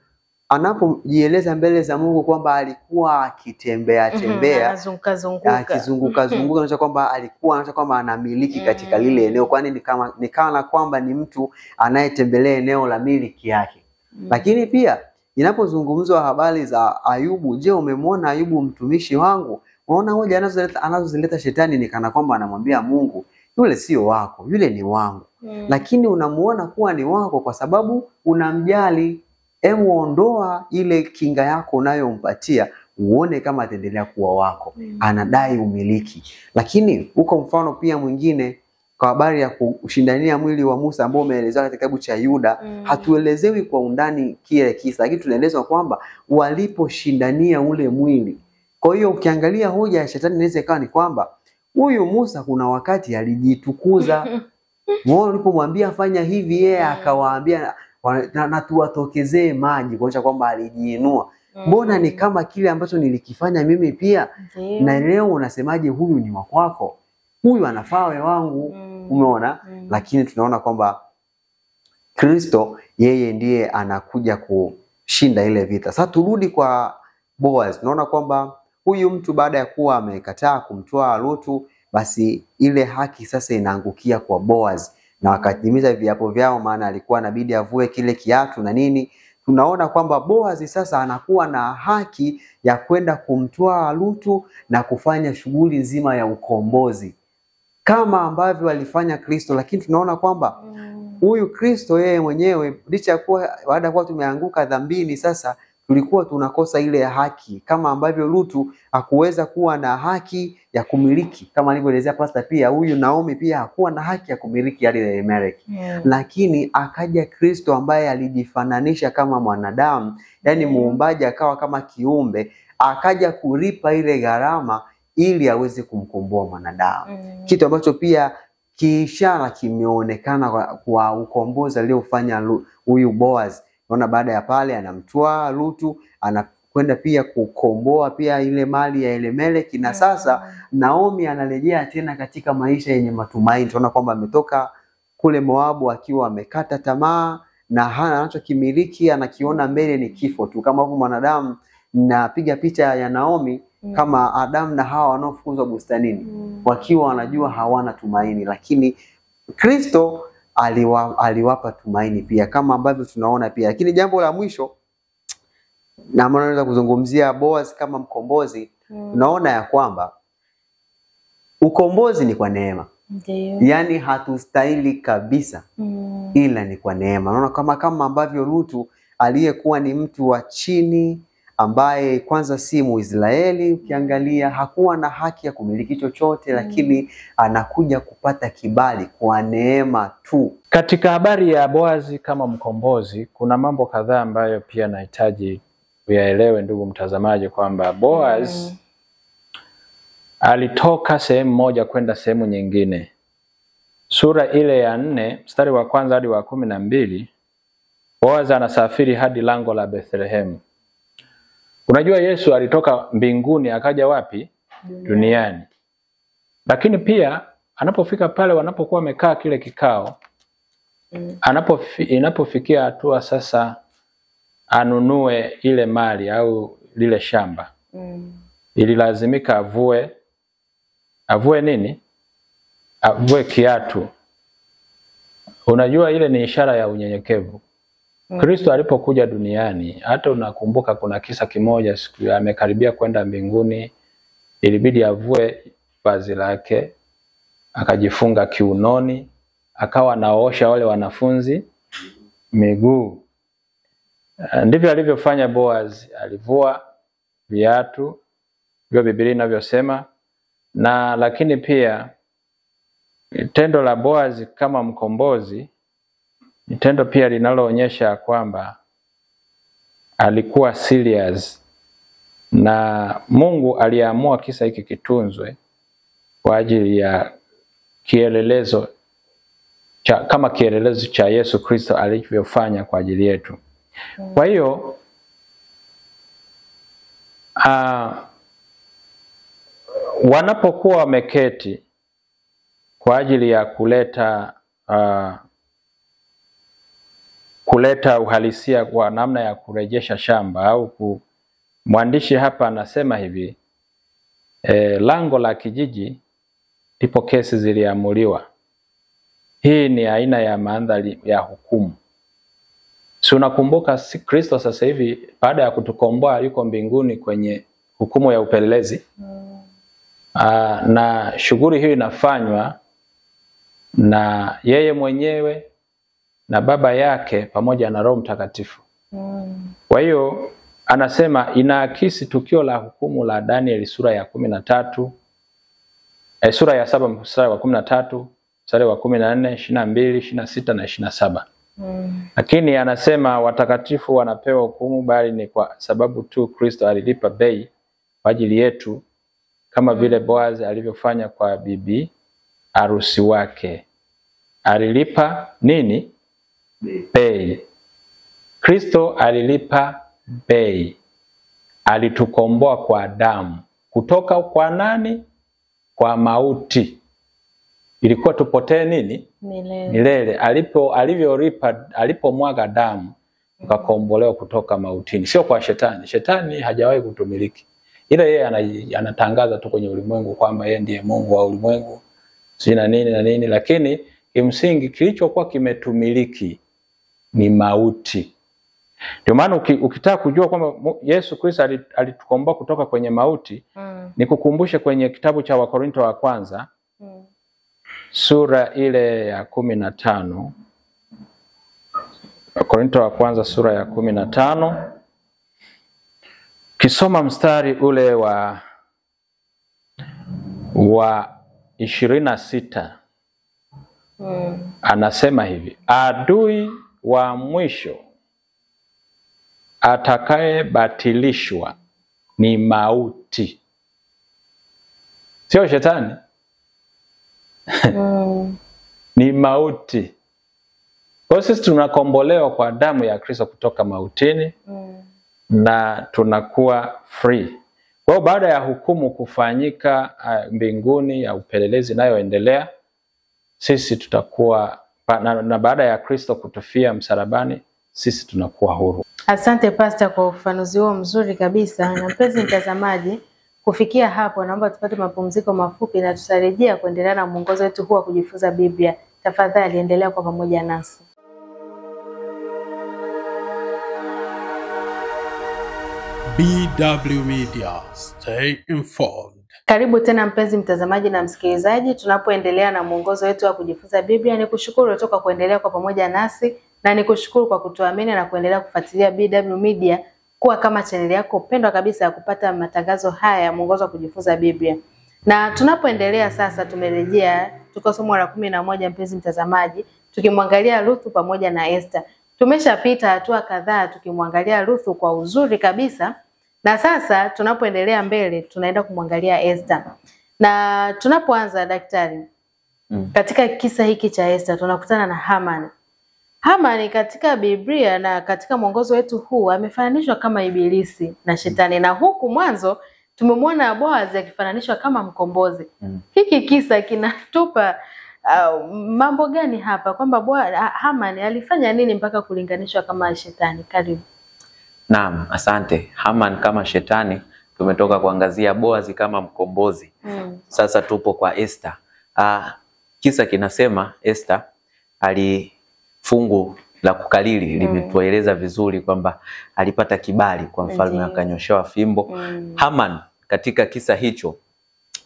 anapojieleza mbele za Mungu kwamba alikuwa akitembea akizunguka anaonyesha kwamba anaonyesha kwamba anamiliki katika lile eneo, kwani ni kana kwamba ni mtu anayetembelea eneo la miliki yake. Lakini pia inapozungumzwa habari za Ayubu, je, umemwona Ayubu mtumishi wangu? Unaona hoja anazozileta shetani ni kana kwamba anamwambia Mungu, yule sio wako, yule ni wangu. Lakini unamuona kuwa ni wako kwa sababu unamjali. Hebu ondoa ile kinga yako unayompatia, uone kama ataendelea kuwa wako. Anadai umiliki. Lakini uko mfano pia mwingine kwa habari ya kushindania mwili wa Musa ambao umeelezewa katika kitabu cha Yuda. Hatuelezewi kwa undani kile kisa, lakini tunaelezwa kwamba waliposhindania ule mwili. Kwa hiyo ukiangalia hoja ya shetani inaweza ikawa ni kwamba huyu Musa kuna wakati alijitukuza. Wao walipomwambia fanya hivi, yeye akawaambia na tuwatokezee maji, kuonyesha kwamba alijiinua. Mbona ni kama kile ambacho nilikifanya mimi pia? Na leo unasemaje huyu ni wa kwako? Huyu anafaa we wangu. Umeona? Lakini tunaona kwamba Kristo yeye ndiye anakuja kushinda ile vita. Sasa turudi kwa Boaz. Tunaona kwamba huyu mtu baada ya kuwa amekataa kumtoa Ruthu, basi ile haki sasa inaangukia kwa Boaz na wakatimiza viapo vyao, maana alikuwa inabidi avue kile kiatu na nini. Tunaona kwamba Boaz sasa anakuwa na haki ya kwenda kumtoa Ruthu na kufanya shughuli nzima ya ukombozi kama ambavyo alifanya Kristo. Lakini tunaona kwamba huyu Kristo yeye mwenyewe licha ya kuwa baada ya kuwa tumeanguka dhambini, sasa tulikuwa tunakosa ile haki, kama ambavyo Ruthu hakuweza kuwa na haki ya kumiliki, kama alivyoelezea pastor. Pia huyu Naomi pia hakuwa na haki ya kumiliki ardhi ya Elimeleki. Lakini akaja Kristo ambaye alijifananisha kama mwanadamu, yani muumbaji, akawa kama kiumbe, akaja kulipa ile gharama ili aweze kumkomboa mwanadamu. Kitu ambacho pia kiishara kimeonekana kwa ukombozi aliofanya huyu Boaz. Naona baada ya pale anamtoa Ruthu, anakwenda pia kukomboa pia ile mali ya Elimeleki, na sasa Naomi anarejea tena katika maisha yenye matumaini. Tunaona kwamba ametoka kule Moabu akiwa amekata tamaa na hana anachokimiliki, anakiona mbele ni kifo tu. Kama hapo mwanadamu, napiga picha ya Naomi kama Adam na Hawa wanaofukuzwa bustanini wakiwa wanajua hawana tumaini, lakini Kristo aliwapa tumaini pia, kama ambavyo tunaona pia. Lakini jambo la mwisho na maana naweza kuzungumzia Boaz kama mkombozi, tunaona ya kwamba ukombozi ni kwa neema. Yani hatustahili kabisa, ila ni kwa neema. Unaona kama ambavyo Ruthu aliyekuwa ni mtu wa chini, ambaye kwanza si Muisraeli, ukiangalia hakuwa na haki ya kumiliki chochote, lakini anakuja kupata kibali kwa neema tu. Katika habari ya Boazi kama mkombozi, kuna mambo kadhaa ambayo pia nahitaji uyaelewe ndugu mtazamaji, kwamba Boaz alitoka sehemu moja kwenda sehemu nyingine. Sura ile ya 4 mstari wa 1 hadi wa 12, Boaz anasafiri hadi lango la Bethlehem. Unajua Yesu alitoka mbinguni akaja wapi? Duniani. Lakini pia anapofika pale wanapokuwa wamekaa kile kikao, inapofikia hatua sasa anunue ile mali au lile shamba, ililazimika avue nini? Avue kiatu. Unajua ile ni ishara ya unyenyekevu. Kristo alipokuja duniani, hata unakumbuka kuna kisa kimoja, siku amekaribia kwenda mbinguni, ilibidi avue vazi lake, akajifunga kiunoni, akawa anaosha wale wanafunzi miguu. Ndivyo alivyofanya Boaz, alivua viatu, hivyo Biblia inavyosema. Na lakini pia tendo la Boazi kama mkombozi ni tendo pia linaloonyesha kwamba alikuwa serious, na Mungu aliamua kisa hiki kitunzwe kwa ajili ya kielelezo kama kielelezo cha Yesu Kristo alivyofanya kwa ajili yetu. Kwa hiyo wanapokuwa wameketi kwa ajili ya kuleta uhalisia kwa namna ya kurejesha shamba au mwandishi hapa anasema hivi, lango la kijiji ndipo kesi ziliamuliwa. Hii ni aina ya mandhari ya hukumu. Si unakumbuka Kristo sasa hivi baada ya kutukomboa yuko mbinguni kwenye hukumu ya upelelezi. Na shughuli hii inafanywa na yeye mwenyewe na Baba yake pamoja na Roho Mtakatifu. Kwa hiyo anasema inaakisi tukio la hukumu la Danieli sura ya 13, sura ya 7 mstari wa 13, mstari wa 14, 22, 26 na 27. Lakini anasema watakatifu wanapewa hukumu, bali ni kwa sababu tu Kristo alilipa bei kwa ajili yetu, kama vile Boazi alivyofanya kwa bibi harusi wake. Alilipa nini? Bei. Kristo alilipa bei. Alitukomboa kwa damu. Kutoka kwa nani? Kwa mauti. Ilikuwa tupotee nini? Milele. Alipomwaga damu tukakombolewa kutoka mautini. Sio kwa shetani. Shetani hajawahi kutumiliki. Ila yeye anatangaza tu kwenye ulimwengu kwamba yeye ndiye Mungu wa ulimwengu. Sina nini na nini, lakini kimsingi kilichokuwa kimetumiliki ni mauti. Ndio maana ukitaka kujua kwamba Yesu Kristo alitukomboa kutoka kwenye mauti, nikukumbushe kwenye kitabu cha Wakorinto wa kwanza sura ile ya 15. Wakorinto wa kwanza sura ya 15. Kisoma mstari ule wa 26. Anasema hivi, adui wa mwisho atakaye batilishwa ni mauti. Sio shetani. Ni mauti. Kwa sisi tunakombolewa kwa damu ya Kristo kutoka mautini na tunakuwa free. Kwa baada ya hukumu kufanyika mbinguni ya upelelezi inayoendelea, sisi tutakuwa na baada ya Kristo kutufia msalabani, sisi tunakuwa huru. Asante Pastor kwa ufafanuzi huo mzuri kabisa. Na mpenzi mtazamaji, kufikia hapo naomba tupate mapumziko mafupi na tutarejea kuendelea na mwongozo wetu huu wa kujifunza Biblia. Tafadhali endelea kwa pamoja nasi. BW Media, stay informed. Karibu tena mpenzi mtazamaji na msikilizaji, tunapoendelea na mwongozo wetu wa kujifunza Biblia. Nikushukuru toka kuendelea kwa pamoja nasi, na nikushukuru kwa kutuamini na kuendelea kufuatilia BW Media kuwa kama channel yako pendwa kabisa ya kupata matangazo haya ya mwongozo wa kujifunza Biblia. Na tunapoendelea sasa, tumerejea tuko somo la 11 mpenzi mtazamaji, tukimwangalia Ruthu pamoja na Esther. Tumeshapita hatua kadhaa tukimwangalia Ruthu kwa uzuri kabisa. Na sasa tunapoendelea mbele tunaenda kumwangalia Esther. Na tunapoanza daktari, katika kisa hiki cha Esther tunakutana na Haman. Haman katika Biblia na katika mwongozo wetu huu amefananishwa kama ibilisi na shetani, na huku mwanzo tumemwona Boazi akifananishwa kama mkombozi. Hiki kisa kinatupa mambo gani hapa, kwamba Haman alifanya nini mpaka kulinganishwa kama shetani? Karibu. Naam, asante. Haman kama shetani, tumetoka kuangazia Boazi kama mkombozi. Sasa tupo kwa Esther. Kisa kinasema Esther fungu la kukalili limetueleza vizuri kwamba alipata kibali kwa mfalme, akanyoshewa fimbo. Haman katika kisa hicho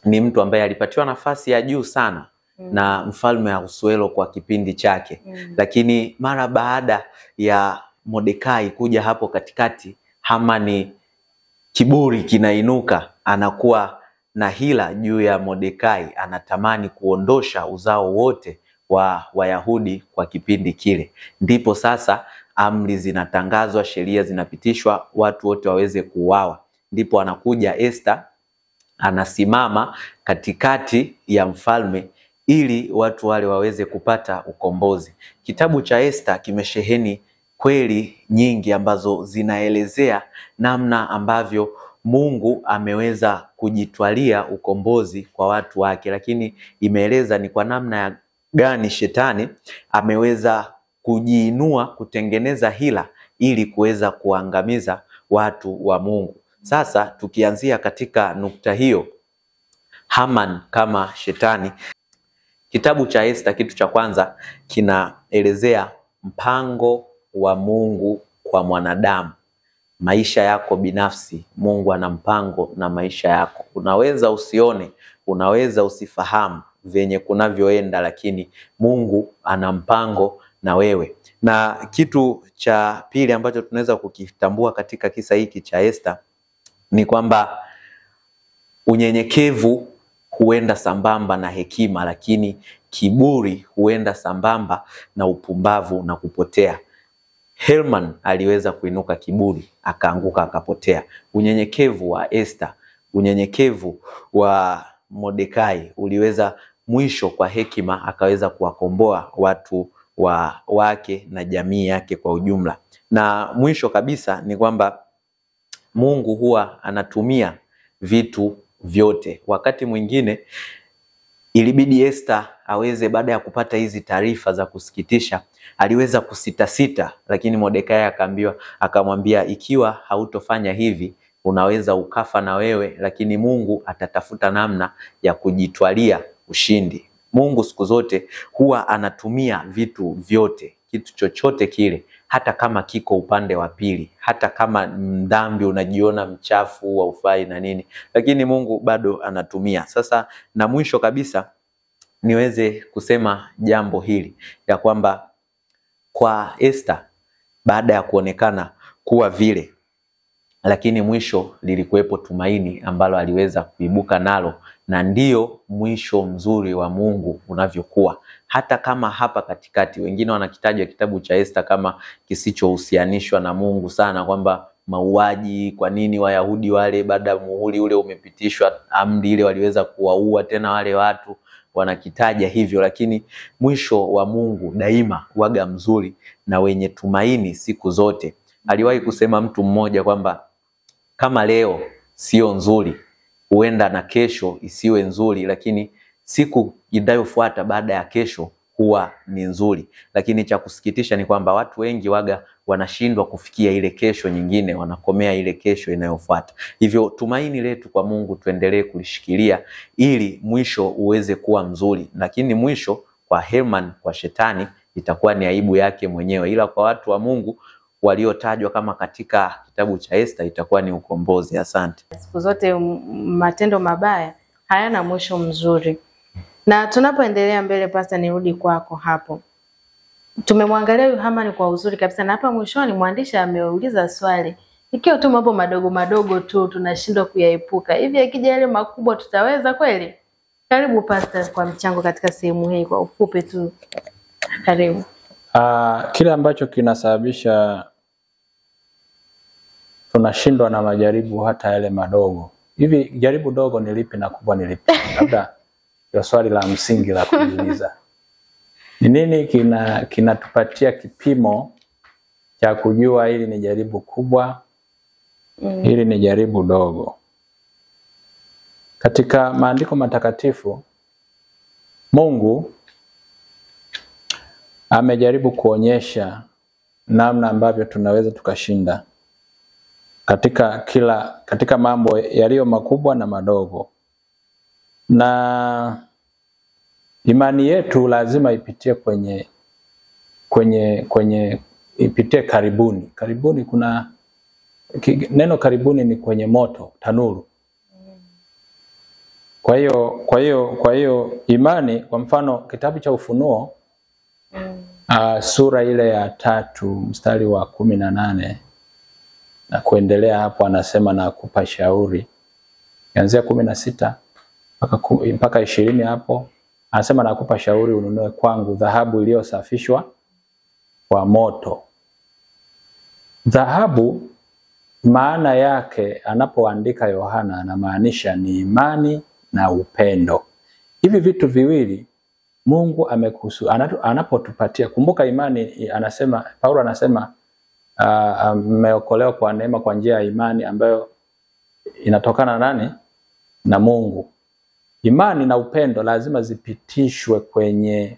ni mtu ambaye alipatiwa nafasi ya juu sana na mfalme Ahasuero kwa kipindi chake. Lakini mara baada ya Mordekai kuja hapo katikati, Haman kiburi kinainuka, anakuwa na hila juu ya Mordekai, anatamani kuondosha uzao wote wa Wayahudi kwa kipindi kile. Ndipo sasa amri zinatangazwa, sheria zinapitishwa, watu wote waweze kuuawa. Ndipo anakuja Esther, anasimama katikati ya mfalme ili watu wale waweze kupata ukombozi. Kitabu cha Esther kimesheheni kweli nyingi ambazo zinaelezea namna ambavyo Mungu ameweza kujitwalia ukombozi kwa watu wake, lakini imeeleza ni kwa namna gani shetani ameweza kujiinua, kutengeneza hila ili kuweza kuangamiza watu wa Mungu. Sasa tukianzia katika nukta hiyo, Haman kama shetani, kitabu cha Esther kitu cha kwanza kinaelezea mpango wa Mungu kwa mwanadamu. Maisha yako binafsi, Mungu ana mpango na maisha yako. Unaweza usione, unaweza usifahamu venye kunavyoenda, lakini Mungu ana mpango na wewe. Na kitu cha pili ambacho tunaweza kukitambua katika kisa hiki cha Esther ni kwamba unyenyekevu huenda sambamba na hekima, lakini kiburi huenda sambamba na upumbavu na kupotea. Haman aliweza kuinuka kiburi, akaanguka akapotea. Unyenyekevu wa Esther, unyenyekevu wa Mordekai uliweza mwisho kwa hekima akaweza kuwakomboa watu wake na jamii yake kwa ujumla. Na mwisho kabisa ni kwamba Mungu huwa anatumia vitu vyote. Wakati mwingine ilibidi Esther aweze, baada ya kupata hizi taarifa za kusikitisha, aliweza kusitasita, lakini Mordekai akamwambia ikiwa hautofanya hivi unaweza ukafa na wewe, lakini Mungu atatafuta namna ya kujitwalia ushindi. Mungu siku zote huwa anatumia vitu vyote, kitu chochote kile, hata kama kiko upande wa pili, hata kama dhambi unajiona mchafu wa ufai na nini, lakini Mungu bado anatumia. Sasa na mwisho kabisa niweze kusema jambo hili ya kwamba kwa Esther, baada ya kuonekana kuwa vile, lakini mwisho lilikuwepo tumaini ambalo aliweza kuibuka nalo, na ndiyo mwisho mzuri wa Mungu unavyokuwa. Hata kama hapa katikati wengine wanakitaja kitabu cha Esther kama kisichohusianishwa na Mungu sana, kwamba mauaji, kwa nini Wayahudi wale baada muhuri ule umepitishwa, amri ile waliweza kuwaua tena wale watu, wanakitaja hivyo, lakini mwisho wa Mungu daima waga mzuri na wenye tumaini siku zote. Aliwahi kusema mtu mmoja kwamba kama leo sio nzuri, huenda na kesho isiwe nzuri, lakini siku inayofuata baada ya kesho huwa ni nzuri. Lakini cha kusikitisha ni kwamba watu wengi waga wanashindwa kufikia ile kesho nyingine, wanakomea ile kesho inayofuata. Hivyo tumaini letu kwa Mungu tuendelee kulishikilia ili mwisho uweze kuwa mzuri, lakini mwisho kwa Haman, kwa shetani, itakuwa ni aibu yake mwenyewe, ila kwa watu wa Mungu waliotajwa kama katika kitabu cha Esther itakuwa ni ukombozi. Asante. Siku zote matendo mabaya hayana mwisho mzuri. Na tunapoendelea mbele, Pastor, nirudi kwako hapo. Tumemwangalia huyu Haman kwa uzuri kabisa, na hapa mwishoni mwandishi ameuliza swali, ikiwa tu mambo madogo madogo tu tunashindwa kuyaepuka, hivi akija yale makubwa tutaweza kweli? Karibu Pastor kwa mchango katika sehemu hii kwa ufupi tu. Karibu. Kile ambacho kinasababisha tunashindwa na majaribu hata yale madogo. Hivi jaribu dogo ni lipi na kubwa ni lipi? Labda ndio swali la msingi la kujiuliza. Ni nini kinatupatia kipimo cha kujua hili ni jaribu kubwa, hili ni jaribu dogo? Katika maandiko matakatifu Mungu amejaribu kuonyesha namna ambavyo tunaweza tukashinda katika mambo yaliyo makubwa na madogo. Na imani yetu lazima ipitie ipitie karibuni. Karibuni, kuna neno karibuni ni kwenye moto, tanuru. Kwa hiyo imani, kwa mfano kitabu cha Ufunuo sura ile ya 3 mstari wa 18 na kuendelea hapo. Anasema nakupa shauri, kuanzia 16 mpaka 20 hapo anasema nakupa shauri ununue kwangu dhahabu iliyosafishwa kwa moto. Dhahabu maana yake anapoandika Yohana anamaanisha ni imani na upendo. Hivi vitu viwili Mungu anapotupatia. Kumbuka imani, anasema Paulo anasema mmeokolewa kwa neema kwa njia ya imani ambayo inatokana nani? Na Mungu. Imani na upendo lazima zipitishwe kwenye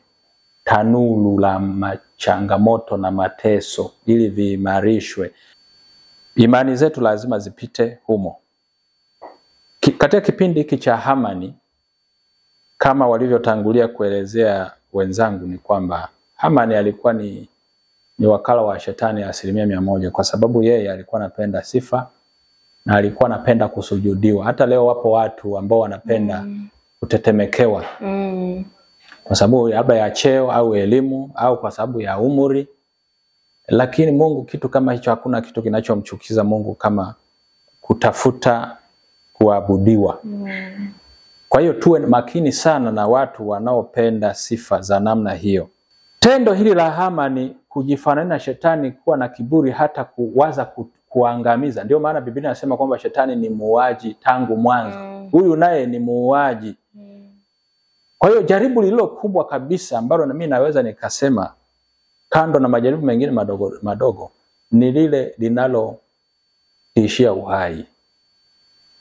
tanuru la changamoto na mateso ili viimarishwe. Imani zetu lazima zipite humo. Katika kipindi hiki cha Hamani, kama walivyotangulia kuelezea wenzangu, ni kwamba Hamani alikuwa ni wakala wa shetani 100%, kwa sababu yeye alikuwa anapenda sifa na alikuwa anapenda kusujudiwa. Hata leo wapo watu ambao wanapenda kutetemekewa kwa sababu labda ya cheo au elimu au kwa sababu ya umri. Lakini Mungu, kitu kama hicho, hakuna kitu kinachomchukiza Mungu kama kutafuta kuabudiwa. Kwa hiyo tuwe makini sana na watu wanaopenda sifa za namna hiyo. Tendo hili la Hamani kujifananisha na shetani, kuwa na kiburi hata kuwaza kuangamiza. Ndio maana Biblia inasema kwamba shetani ni muuaji tangu mwanzo. Huyu naye ni muuaji. Kwa hiyo jaribu lililo kubwa kabisa ambalo na mimi naweza nikasema kando na majaribu mengine madogo ni lile linalo tishia uhai.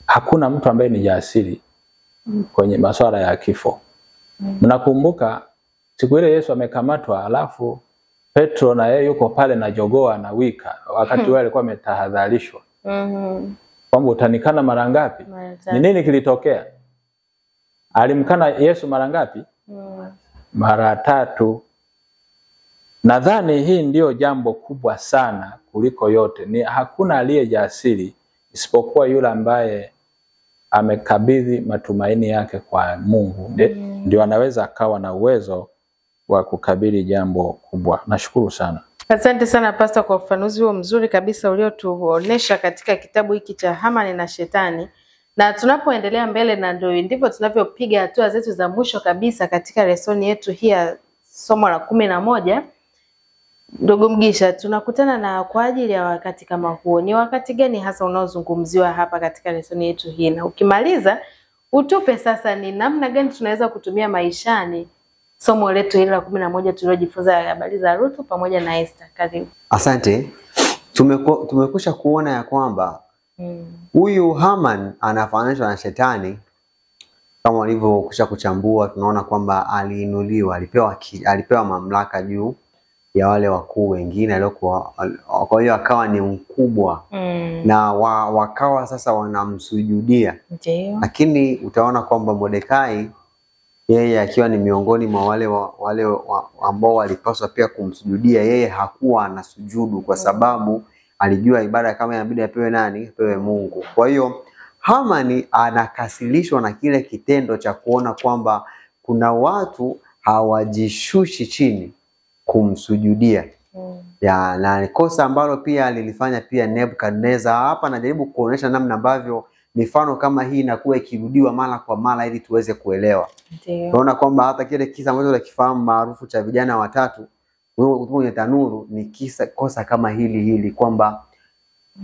Hakuna mtu ambaye ni jasiri kwenye masuala ya kifo. Mnakumbuka siku ile Yesu amekamatwa, alafu Petro na yeye yuko pale na jogoo anawika, wakati wale alikuwa ametahadharishwa kwamba utanikana mara ngapi? Ni nini kilitokea? Alimkana Yesu mara ngapi? Mara 3. Nadhani hii ndio jambo kubwa sana kuliko yote. Ni hakuna aliye jasiri isipokuwa yule ambaye amekabidhi matumaini yake kwa Mungu. Ndio anaweza akawa na uwezo wa kukabili jambo kubwa. Nashukuru sana. Asante sana Pastor kwa ufafanuzi huo mzuri kabisa uliotuonesha katika kitabu hiki cha Hamani na Shetani. Na tunapoendelea mbele, na ndio ndivyo tunavyopiga hatua zetu za mwisho kabisa katika lesoni yetu hii ya somo la 11. Ndugu Mgisha, tunakutana na kwa ajili ya wakati kama huo. Ni wakati gani hasa unaozungumziwa hapa katika lesoni yetu hii? Na ukimaliza utupe sasa ni namna gani tunaweza kutumia maishani somo letu hili la 11 tuliojifunza habari za Ruthu pamoja na Esther. Karibu. Asante. Tumekusha kuona ya kwamba huyu Haman anafananishwa na shetani. Kama walivyokusha kuchambua, tunaona kwamba aliinuliwa, alipewa mamlaka juu ya wale wakuu wengine aliokuwa, kwa hiyo akawa ni mkubwa na wakawa sasa wanamsujudia. Lakini utaona kwamba Mordekai yeye akiwa ni miongoni mwa wale ambao walipaswa pia kumsujudia, yeye hakuwa anasujudu kwa sababu alijua ibada kama inabidi apewe nani? Apewe Mungu. Kwa hiyo Hamani anakasilishwa na kile kitendo cha kuona kwamba kuna watu hawajishushi chini kumsujudia. Na kosa ambalo pia lilifanya pia Nebukadneza. Hapa najaribu kuonesha namna ambavyo mifano kama hii inakuwa ikirudiwa mara kwa mara ili tuweze kuelewa. Tunaona kwamba hata kile kisa ambacho tunakifahamu maarufu cha vijana watatu kwenye tanuru ni kosa kama hili kwamba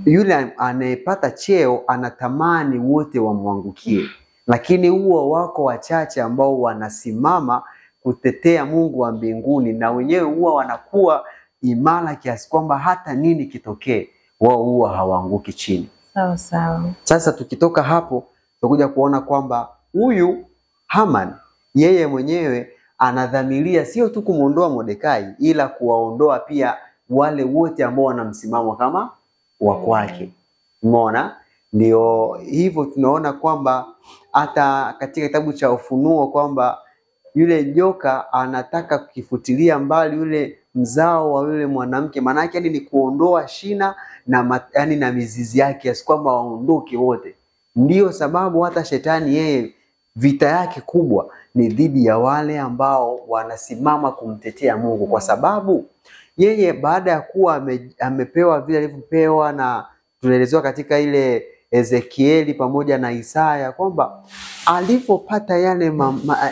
yule anayepata cheo anatamani wote wamwangukie, lakini huo wako wachache ambao wanasimama kutetea Mungu wa mbinguni, na wenyewe huwa wanakuwa imara kiasi kwamba hata nini kitokee wao huwa hawaanguki chini. Sawa. Sasa tukitoka hapo tutakuja kuona kwamba huyu Haman yeye mwenyewe anadhamiria sio tu kumuondoa Mordekai, ila kuwaondoa pia wale wote ambao wanamsimama kama wa kwake. Umeona? Ndio hivyo tunaona kwamba hata katika kitabu cha Ufunuo kwamba yule joka anataka kukifutilia mbali yule mzao wa yule mwanamke, maana yake ni kuondoa shina na na mizizi yake, asikwamba waondoke wote. Ndio sababu hata shetani yeye vita yake kubwa ni dhidi ya wale ambao wanasimama kumtetea Mungu, kwa sababu yeye baada ya kuwa amepewa vile alivyopewa tunaelezewa katika ile Ezekieli pamoja na Isaya kwamba alipopata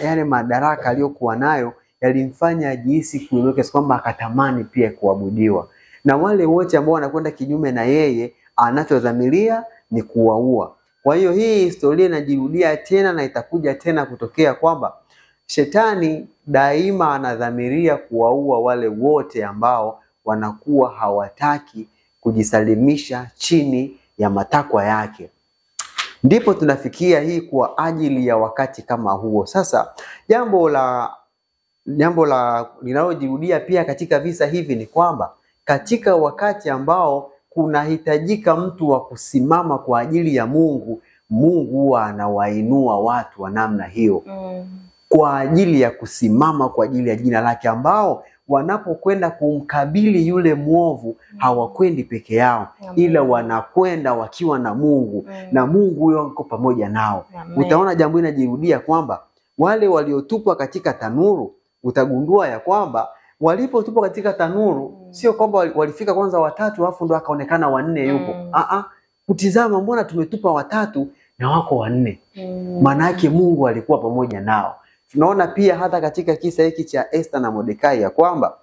yale madaraka aliyokuwa nayo yalimfanya ajihisi kuinuka, kwamba akatamani pia kuabudiwa. Na wale wote ambao wanakwenda kinyume na yeye, anachodhamiria ni kuwaua. Kwa hiyo hii historia inajirudia tena na itakuja tena kutokea kwamba Shetani daima anadhamiria kuwaua wale wote ambao wanakuwa hawataki kujisalimisha chini ya matakwa yake. Ndipo tunafikia hii kwa ajili ya wakati kama huo. Sasa jambo la linalojirudia pia katika visa hivi ni kwamba katika wakati ambao kunahitajika mtu wa kusimama kwa ajili ya Mungu, Mungu huwa anawainua watu wa namna hiyo kwa ajili ya kusimama kwa ajili ya jina lake, ambao wanapokwenda kumkabili yule mwovu hawakwendi peke yao, ila wanakwenda wakiwa na Mungu na Mungu huyo yuko pamoja nao. Utaona jambo linajirudia kwamba wale waliotupwa katika tanuru, utagundua ya kwamba walipotupwa katika tanuru sio kwamba walifika kwanza watatu alafu ndo akaonekana wanne yupo. Kutizama, mbona tumetupa watatu na wako wanne? Maana yake Mungu alikuwa pamoja nao. Tunaona pia hata katika kisa hiki cha Esther na Mordekai ya kwamba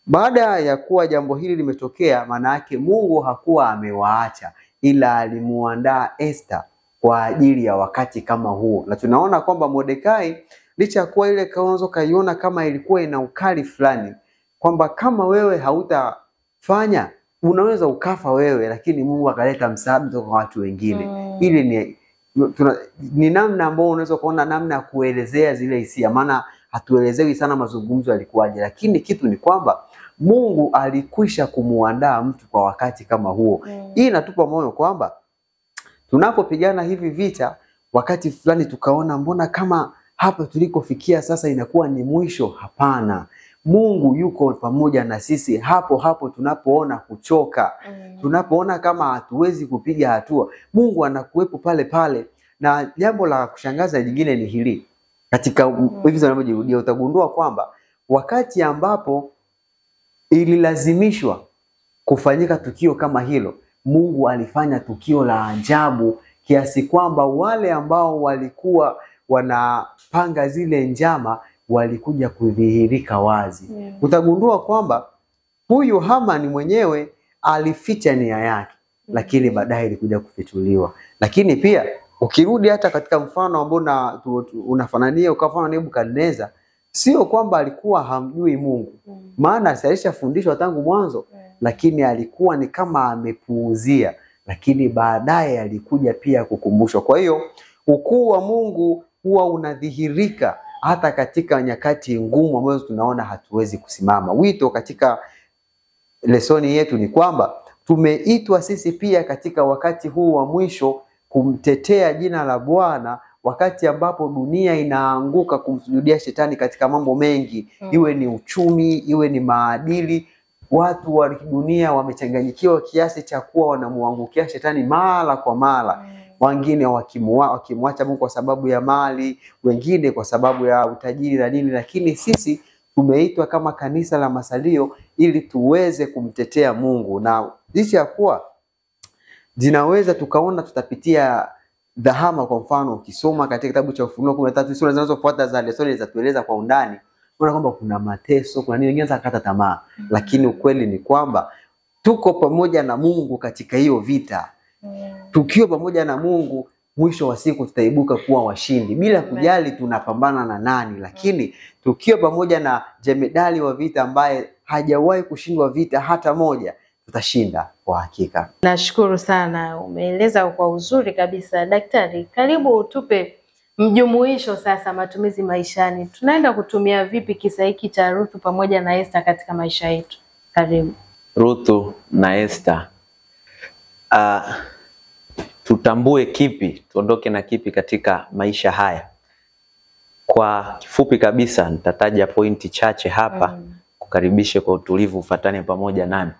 baada ya kuwa jambo hili limetokea, maana yake Mungu hakuwa amewaacha, ila alimuandaa Esther kwa ajili ya wakati kama huo. Na tunaona kwamba Mordekai, licha ya kuwa ile kaonzo kaiona kama ilikuwa ina ukali fulani, kwamba kama wewe hautafanya unaweza ukafa wewe, lakini Mungu akaleta msaada kwa watu wengine. Ili ni namna ambayo unaweza kuona namna ya kuelezea zile hisia, maana hatuelezewi sana mazungumzo yalikuwaje, lakini kitu ni kwamba Mungu alikwisha kumuandaa mtu kwa wakati kama huo. Hii inatupa moyo kwamba tunapopigana hivi vita, wakati fulani tukaona mbona kama hapa tulikofikia sasa inakuwa ni mwisho, hapana. Mungu yuko pamoja na sisi hapo tunapoona kuchoka, tunapoona kama hatuwezi kupiga hatua, Mungu anakuwepo pale pale. Na jambo la kushangaza jingine ni hili, katika hivi zinavyojirudia utagundua kwamba wakati ambapo ililazimishwa kufanyika tukio kama hilo, Mungu alifanya tukio la ajabu kiasi kwamba wale ambao walikuwa wanapanga zile njama walikuja kudhihirika wazi. Utagundua kwamba huyu Haman mwenyewe alificha nia yake, lakini baadaye ilikuja kufichuliwa. Lakini pia ukirudi hata katika mfano ambao unafanania ukafana Nebukadneza, sio kwamba alikuwa hamjui Mungu, maana alishafundishwa tangu mwanzo, lakini alikuwa ni kama amepuuzia, lakini baadaye alikuja pia kukumbushwa. Kwa hiyo ukuu wa Mungu huwa unadhihirika hata katika nyakati ngumu ambazo tunaona hatuwezi kusimama. Wito katika lesoni yetu ni kwamba tumeitwa sisi pia katika wakati huu wa mwisho kumtetea jina la Bwana, wakati ambapo dunia inaanguka kumsujudia Shetani katika mambo mengi, iwe ni uchumi, iwe ni maadili. Watu wa dunia wamechanganyikiwa kiasi cha kuwa wanamuangukia Shetani mara kwa mara. Wengine wakimwacha Mungu kwa sababu ya mali, wengine kwa sababu ya utajiri na nini. Lakini sisi tumeitwa kama kanisa la Masalio ili tuweze kumtetea Mungu. Na licha ya kuwa zinaweza tukaona tutapitia dhahama, kwa mfano ukisoma katika kitabu cha Ufunuo 13 sura zinazofuata za lesoni za tueleza kwa undani, unaona kwamba kuna mateso, kuna nini, wengine zakata tamaa. Lakini ukweli ni kwamba tuko pamoja na Mungu katika hiyo vita. Tukiwa pamoja na Mungu, mwisho wa siku tutaibuka kuwa washindi bila kujali tunapambana na nani. Lakini tukiwa pamoja na jemedali wa vita ambaye hajawahi kushindwa vita hata moja, tutashinda kwa hakika. Nashukuru sana, umeeleza kwa uzuri kabisa. Daktari, karibu utupe mjumuisho sasa, matumizi maishani. Tunaenda kutumia vipi kisa hiki cha Ruthu pamoja na Esther katika maisha yetu? Karibu. Ruthu na Esther. Tutambue kipi, tuondoke na kipi katika maisha haya? Kwa kifupi kabisa nitataja pointi chache hapa, kukaribishe kwa utulivu ufuatane pamoja nami.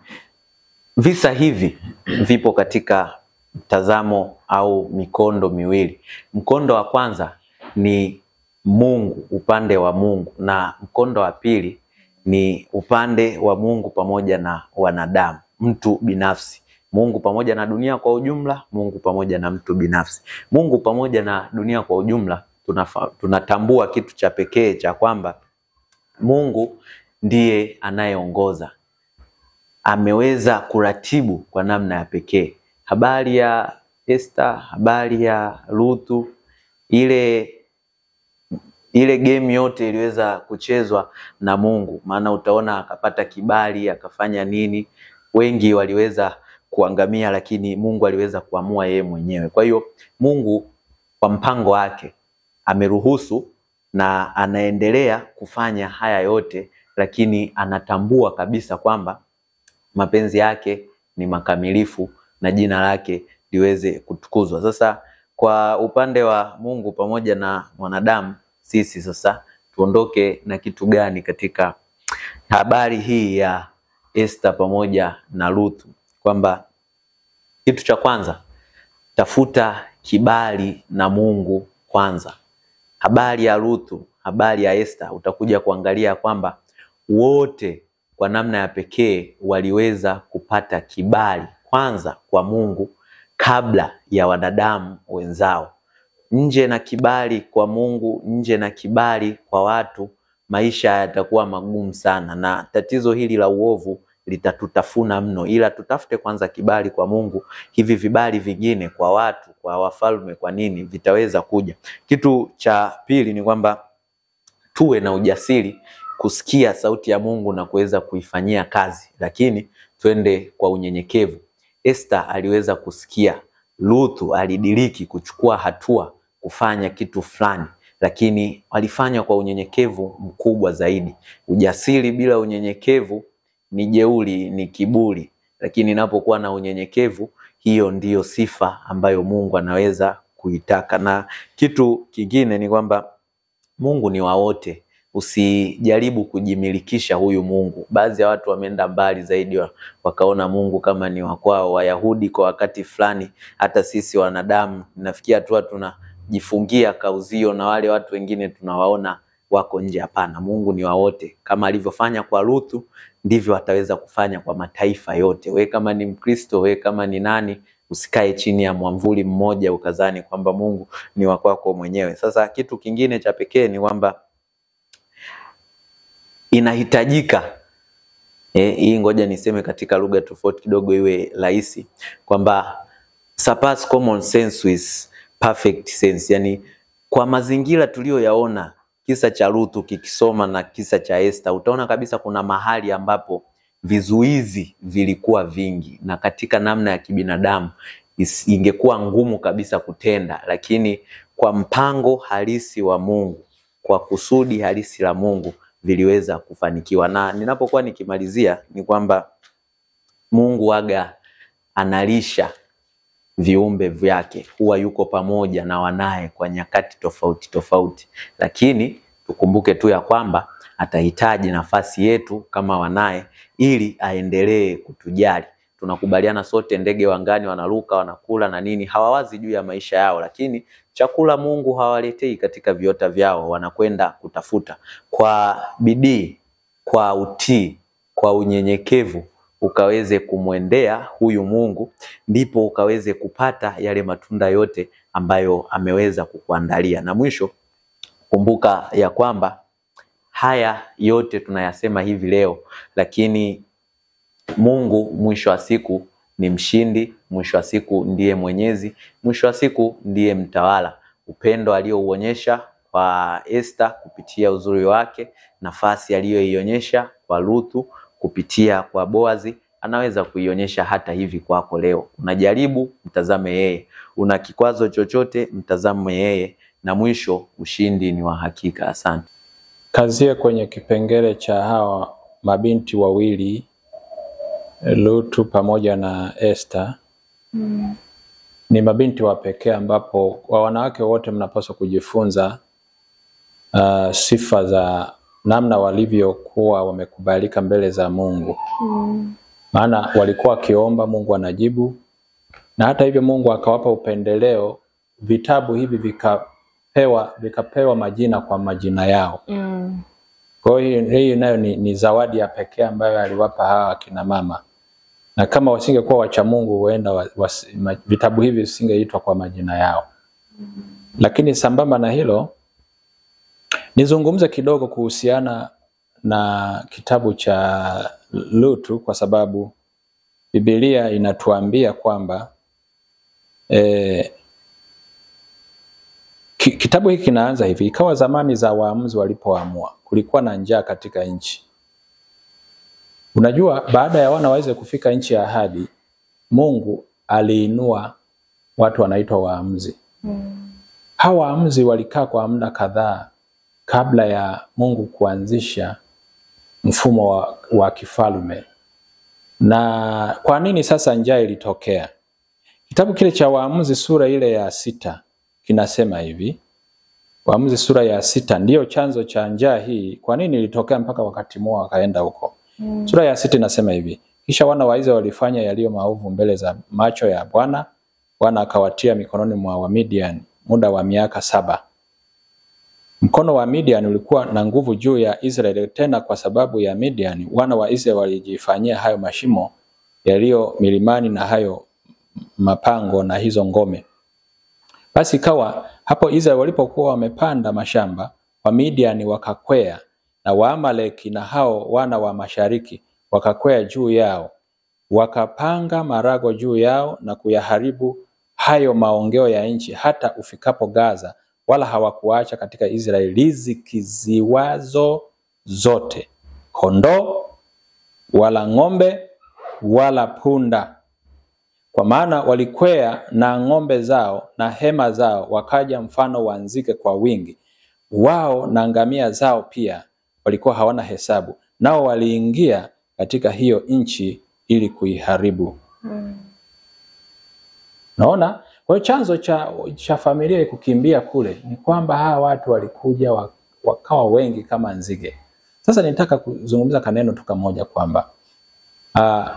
Visa hivi vipo katika mtazamo au mikondo miwili. Mkondo wa kwanza ni Mungu, upande wa Mungu, na mkondo wa pili ni upande wa Mungu pamoja na wanadamu, mtu binafsi, Mungu pamoja na dunia kwa ujumla, Mungu pamoja na mtu binafsi. Mungu pamoja na dunia kwa ujumla, tunatambua kitu cha pekee cha kwamba Mungu ndiye anayeongoza. Ameweza kuratibu kwa namna ya pekee. Habari ya Esther, habari ya Ruthu, ile game yote iliweza kuchezwa na Mungu. Maana utaona akapata kibali, akafanya nini, wengi waliweza kuangamia, lakini Mungu aliweza kuamua yeye mwenyewe. Kwa hiyo Mungu kwa mpango wake ameruhusu na anaendelea kufanya haya yote, lakini anatambua kabisa kwamba mapenzi yake ni makamilifu na jina lake liweze kutukuzwa. Sasa kwa upande wa Mungu pamoja na mwanadamu, sisi sasa tuondoke na kitu gani katika habari hii ya Esther pamoja na Ruthu? Kwamba kitu cha kwanza, tafuta kibali na Mungu kwanza. Habari ya Ruthu, habari ya Esther, utakuja kuangalia kwamba wote kwa namna ya pekee waliweza kupata kibali kwanza kwa Mungu kabla ya wanadamu wenzao. Nje na kibali kwa Mungu, nje na kibali kwa watu, maisha yatakuwa magumu sana, na tatizo hili la uovu litatutafuna mno. Ila tutafute kwanza kibali kwa Mungu, hivi vibali vingine kwa watu, kwa wafalme, kwa nini vitaweza kuja. Kitu cha pili ni kwamba tuwe na ujasiri kusikia sauti ya Mungu na kuweza kuifanyia kazi, lakini twende kwa unyenyekevu. Esther aliweza kusikia, Ruthu alidiriki kuchukua hatua kufanya kitu fulani, lakini walifanya kwa unyenyekevu mkubwa zaidi. Ujasiri bila unyenyekevu ni jeuri, ni kiburi, lakini inapokuwa na unyenyekevu, hiyo ndiyo sifa ambayo Mungu anaweza kuitaka. Na kitu kingine ni kwamba Mungu ni wa wote. Usijaribu kujimilikisha huyu Mungu. Baadhi ya watu wameenda mbali zaidi, wakaona Mungu kama ni wa kwao. Wayahudi kwa wakati fulani, hata sisi wanadamu nafikia tu tunajifungia kauzio, na wale watu wengine tunawaona wako nje. Hapana, Mungu ni wa wote. Kama alivyofanya kwa Ruthu, ndivyo ataweza kufanya kwa mataifa yote. We kama ni Mkristo, we kama ni nani, usikae chini ya mwamvuli mmoja ukazani kwamba Mungu ni wa kwako mwenyewe. Sasa kitu kingine cha pekee ni kwamba inahitajika, hii ngoja niseme katika lugha tofauti kidogo iwe rahisi, kwamba surpass common sense with perfect sense. Yani kwa mazingira tuliyoyaona, kisa cha Ruthu kikisoma na kisa cha Esther, utaona kabisa kuna mahali ambapo vizuizi vilikuwa vingi, na katika namna ya kibinadamu ingekuwa ngumu kabisa kutenda, lakini kwa mpango halisi wa Mungu, kwa kusudi halisi la Mungu, viliweza kufanikiwa. Na ninapokuwa nikimalizia ni kwamba Mungu waga analisha viumbe vyake, huwa yuko pamoja na wanaye kwa nyakati tofauti tofauti, lakini tukumbuke tu ya kwamba atahitaji nafasi yetu kama wanaye ili aendelee kutujali. Tunakubaliana sote, ndege wangani wanaruka, wanakula na nini, hawawazi juu ya maisha yao, lakini chakula Mungu hawaletei katika viota vyao, wanakwenda kutafuta. Kwa bidii, kwa utii, kwa unyenyekevu, ukaweze kumwendea huyu Mungu, ndipo ukaweze kupata yale matunda yote ambayo ameweza kukuandalia. Na mwisho, kumbuka ya kwamba haya yote tunayasema hivi leo, lakini Mungu mwisho wa siku ni mshindi, mwisho wa siku ndiye mwenyezi, mwisho wa siku ndiye mtawala. Upendo aliouonyesha kwa Esther kupitia uzuri wake, nafasi aliyoionyesha kwa Ruthu kupitia kwa Boazi, anaweza kuionyesha hata hivi kwako leo. Unajaribu, mtazame yeye. Una kikwazo chochote, mtazame yeye, na mwisho ushindi ni wa hakika. Asante. Kazie kwenye kipengele cha hawa mabinti wawili, Ruthu pamoja na Esther. Ni mabinti wa pekee ambapo kwa wanawake wote mnapaswa kujifunza sifa za namna walivyokuwa wamekubalika mbele za Mungu. Maana walikuwa wakiomba, Mungu anajibu, na hata hivyo Mungu akawapa upendeleo, vitabu hivi vikapewa majina kwa majina yao. Kwa hiyo hii nayo ni zawadi ya pekee ambayo aliwapa hawa akina mama. na kama wasingekuwa wacha Mungu huenda vitabu hivi visingeitwa kwa majina yao. Lakini sambamba na hilo, nizungumze kidogo kuhusiana na kitabu cha Lutu, kwa sababu Biblia inatuambia kwamba kitabu hiki kinaanza hivi: ikawa zamani za waamuzi walipoamua, kulikuwa na njaa katika nchi. Unajua, baada ya wana waweze kufika nchi ya ahadi, Mungu aliinua watu wanaitwa waamuzi. Hawa waamuzi walikaa kwa muda kadhaa kabla ya Mungu kuanzisha mfumo wa kifalme. Na kwa nini sasa njaa ilitokea? Kitabu kile cha Waamuzi sura ile ya 6 kinasema hivi. Waamuzi sura ya 6 ndiyo chanzo cha njaa hii. Kwa nini ilitokea mpaka wakati Moa akaenda huko? Sura ya 6 inasema hivi: kisha wana wa Israeli walifanya yaliyo maovu mbele za macho ya Bwana. Bwana akawatia mikononi mwa Wamidian muda wa miaka 7. Mkono wa Midian ulikuwa na nguvu juu ya Israeli, tena kwa sababu ya Midian wana wa Israeli walijifanyia hayo mashimo yaliyo milimani na hayo mapango na hizo ngome. Basi ikawa hapo Israeli walipokuwa wamepanda mashamba, wa Midian wakakwea, na Waamaleki na hao wana wa mashariki wakakwea juu yao, wakapanga marago juu yao na kuyaharibu hayo maongeo ya nchi hata ufikapo Gaza, wala hawakuacha katika Israeli riziki ziwazo zote, kondoo wala ng'ombe wala punda. Kwa maana walikwea na ng'ombe zao na hema zao, wakaja mfano wa nzige kwa wingi. Wao na ngamia zao pia walikuwa hawana hesabu, nao waliingia katika hiyo nchi ili kuiharibu. Naona kwa chanzo cha familia kukimbia kule ni kwamba hawa watu walikuja wakawa wengi kama nzige. Sasa nitaka kuzungumza kaneno tu kamoja kwamba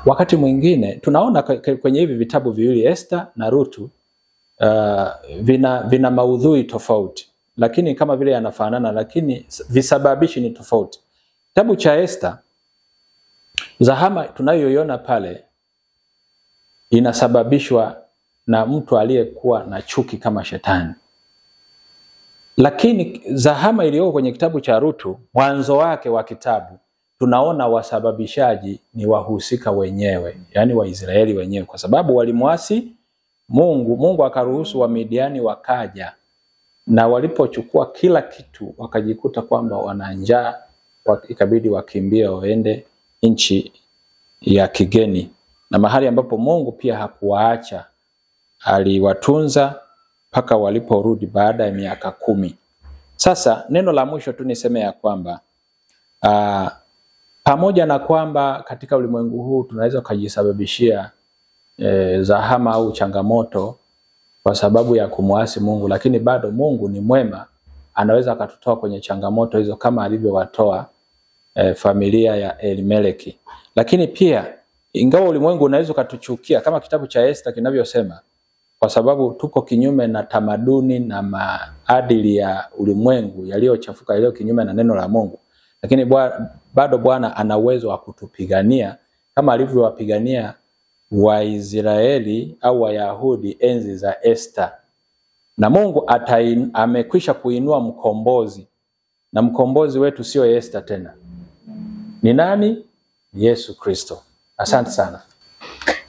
wakati mwingine tunaona kwenye hivi vitabu viwili Esther na Rutu vina maudhui tofauti, lakini kama vile yanafanana, lakini visababishi ni tofauti. Kitabu cha Esther, zahama tunayoiona pale inasababishwa na mtu aliyekuwa na chuki kama shetani. Lakini zahama iliyoko kwenye kitabu cha Rutu, mwanzo wake wa kitabu, tunaona wasababishaji ni wahusika wenyewe, yani Waisraeli wenyewe, kwa sababu walimuasi Mungu. Mungu akaruhusu Wamidiani wakaja, na walipochukua kila kitu wakajikuta kwamba wana njaa, ikabidi wakimbie waende nchi ya kigeni, na mahali ambapo Mungu pia hakuwaacha, aliwatunza mpaka waliporudi baada ya miaka 10. Sasa neno la mwisho tu niseme ya kwamba pamoja na kwamba katika ulimwengu huu tunaweza kujisababishia zahama au changamoto kwa sababu ya kumuasi Mungu, lakini bado Mungu ni mwema, anaweza akatutoa kwenye changamoto hizo kama alivyowatoa familia ya Elimeleki. Lakini pia ingawa ulimwengu unaweza kutuchukia kama kitabu cha Esther kinavyosema, kwa sababu tuko kinyume na tamaduni na maadili ya ulimwengu yaliyochafuka, yaliyo kinyume na neno la Mungu, lakini bado Bwana ana uwezo wa kutupigania kama alivyowapigania Waisraeli au Wayahudi enzi za Esther. Na Mungu amekwisha kuinua mkombozi, na mkombozi wetu sio Esther tena. Ni nani? Yesu Kristo. Asante sana.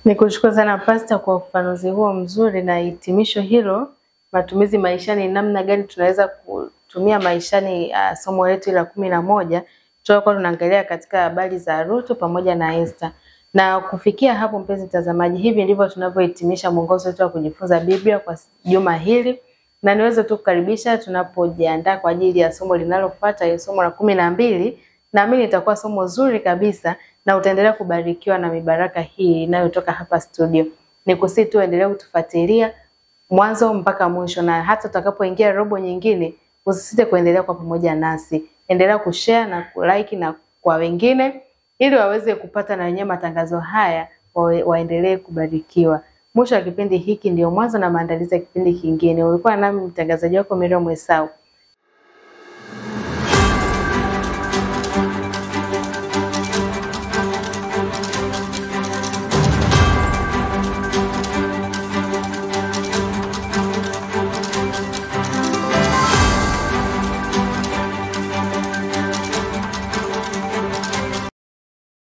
Nikushukuru sana Pastor kwa ufafanuzi huo mzuri na hitimisho hilo. Matumizi maishani, namna gani tunaweza kutumia maishani. Somo letu la 11 tutakuwa tunaangalia katika habari za Rutu pamoja na Esther. Na kufikia hapo, mpenzi mtazamaji, hivi ndivyo tunavyohitimisha mwongozo wetu wa kujifunza Biblia kwa juma hili, na niweze tu kukaribisha tunapojiandaa kwa ajili ya somo linalofuata, somo la 12. Naamini itakuwa somo zuri kabisa na utaendelea kubarikiwa na mibaraka hii inayotoka hapa studio. Nikusii tu endelea kutufuatilia mwanzo mpaka mwisho, na hata tutakapoingia robo nyingine usisite kuendelea kwa pamoja nasi. Endelea kushare na kulike na kwa wengine ili waweze kupata na wenyewe matangazo haya, waendelee kubarikiwa. Mwisho wa kipindi hiki ndio mwanzo na maandalizi ya kipindi kingine. Ulikuwa nami mtangazaji wako Miriam Esau.